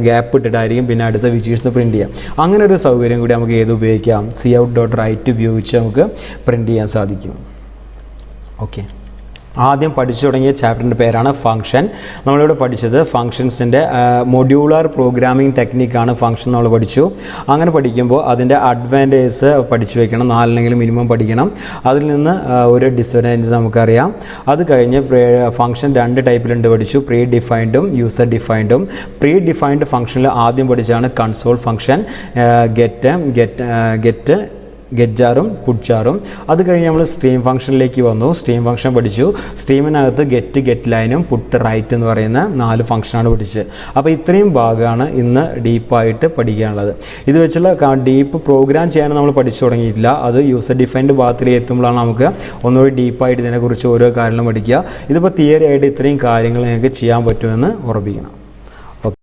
ഗ്യാപ്പ് ഇട്ടിട്ടായിരിക്കും പിന്നെ അടുത്ത വിജീഷ് എന്ന് പ്രിൻ്റ് ചെയ്യാം. അങ്ങനെ ഒരു സൗകര്യം കൂടി നമുക്ക് ഏത് ഉപയോഗിക്കാം, cout ഡോട്ട് റൈറ്റ് ഉപയോഗിച്ച് നമുക്ക് പ്രിൻ്റ് ചെയ്യാൻ സാധിക്കും. ഓക്കെ, ആദ്യം പഠിച്ചു തുടങ്ങിയ ചാപ്റ്ററിൻ്റെ പേരാണ് ഫംഗ്ഷൻ. നമ്മളിവിടെ പഠിച്ചത് ഫംഗ്ഷൻസിൻ്റെ മൊഡ്യൂളർ പ്രോഗ്രാമിംഗ് ടെക്നിക്കാണ് ഫംഗ്ഷൻ നമ്മൾ പഠിച്ചു. അങ്ങനെ പഠിക്കുമ്പോൾ അതിൻ്റെ അഡ്വാൻറ്റേജസ് പഠിച്ചു വെക്കണം, 4 മിനിമം പഠിക്കണം. അതിൽ നിന്ന് ഒരു ഡിസഡ്വാൻറ്റേജ് നമുക്കറിയാം. അത് കഴിഞ്ഞ് ഫംഗ്ഷൻ 2 ടൈപ്പിലുണ്ട് പഠിച്ചു, പ്രീ ഡിഫൈൻഡും യൂസർ ഡിഫൈൻഡും. പ്രീ ഡിഫൈൻഡ് ഫംഗ്ഷനിൽ ആദ്യം പഠിച്ചാണ് കൺസോൾ ഫംഗ്ഷൻ, ഗെറ്റ് പുട്ട്ജാറും. അത് കഴിഞ്ഞ് നമ്മൾ സ്ട്രീം ഫംഗ്ഷനിലേക്ക് വന്നു. സ്ട്രീം ഫംഗ്ഷൻ പഠിച്ചു. സ്ട്രീമിനകത്ത് ഗെറ്റ് ലൈനും പുട്ട് റൈറ്റ് എന്ന് പറയുന്ന 4 ഫംഗ്ഷനാണ് പഠിച്ചത്. അപ്പോൾ ഇത്രയും ഭാഗമാണ് ഇന്ന് ഡീപ്പായിട്ട് പഠിക്കാനുള്ളത്. ഇത് വെച്ചുള്ള ഡീപ്പ് പ്രോഗ്രാം ചെയ്യാൻ നമ്മൾ പഠിച്ചു തുടങ്ങിയിട്ടില്ല. അത് യൂസർ ഡിഫൈൻഡ് ഭാഗത്തിലേക്ക് എത്തുമ്പോഴാണ് നമുക്ക് ഒന്നുകൂടി ഡീപ്പായിട്ട് ഇതിനെക്കുറിച്ച് ഓരോ കാര്യങ്ങളും പഠിക്കുക. ഇതിപ്പോൾ തിയറി ആയിട്ട് ഇത്രയും കാര്യങ്ങൾ നിങ്ങൾക്ക് ചെയ്യാൻ പറ്റുമെന്ന് ഉറപ്പിക്കണം.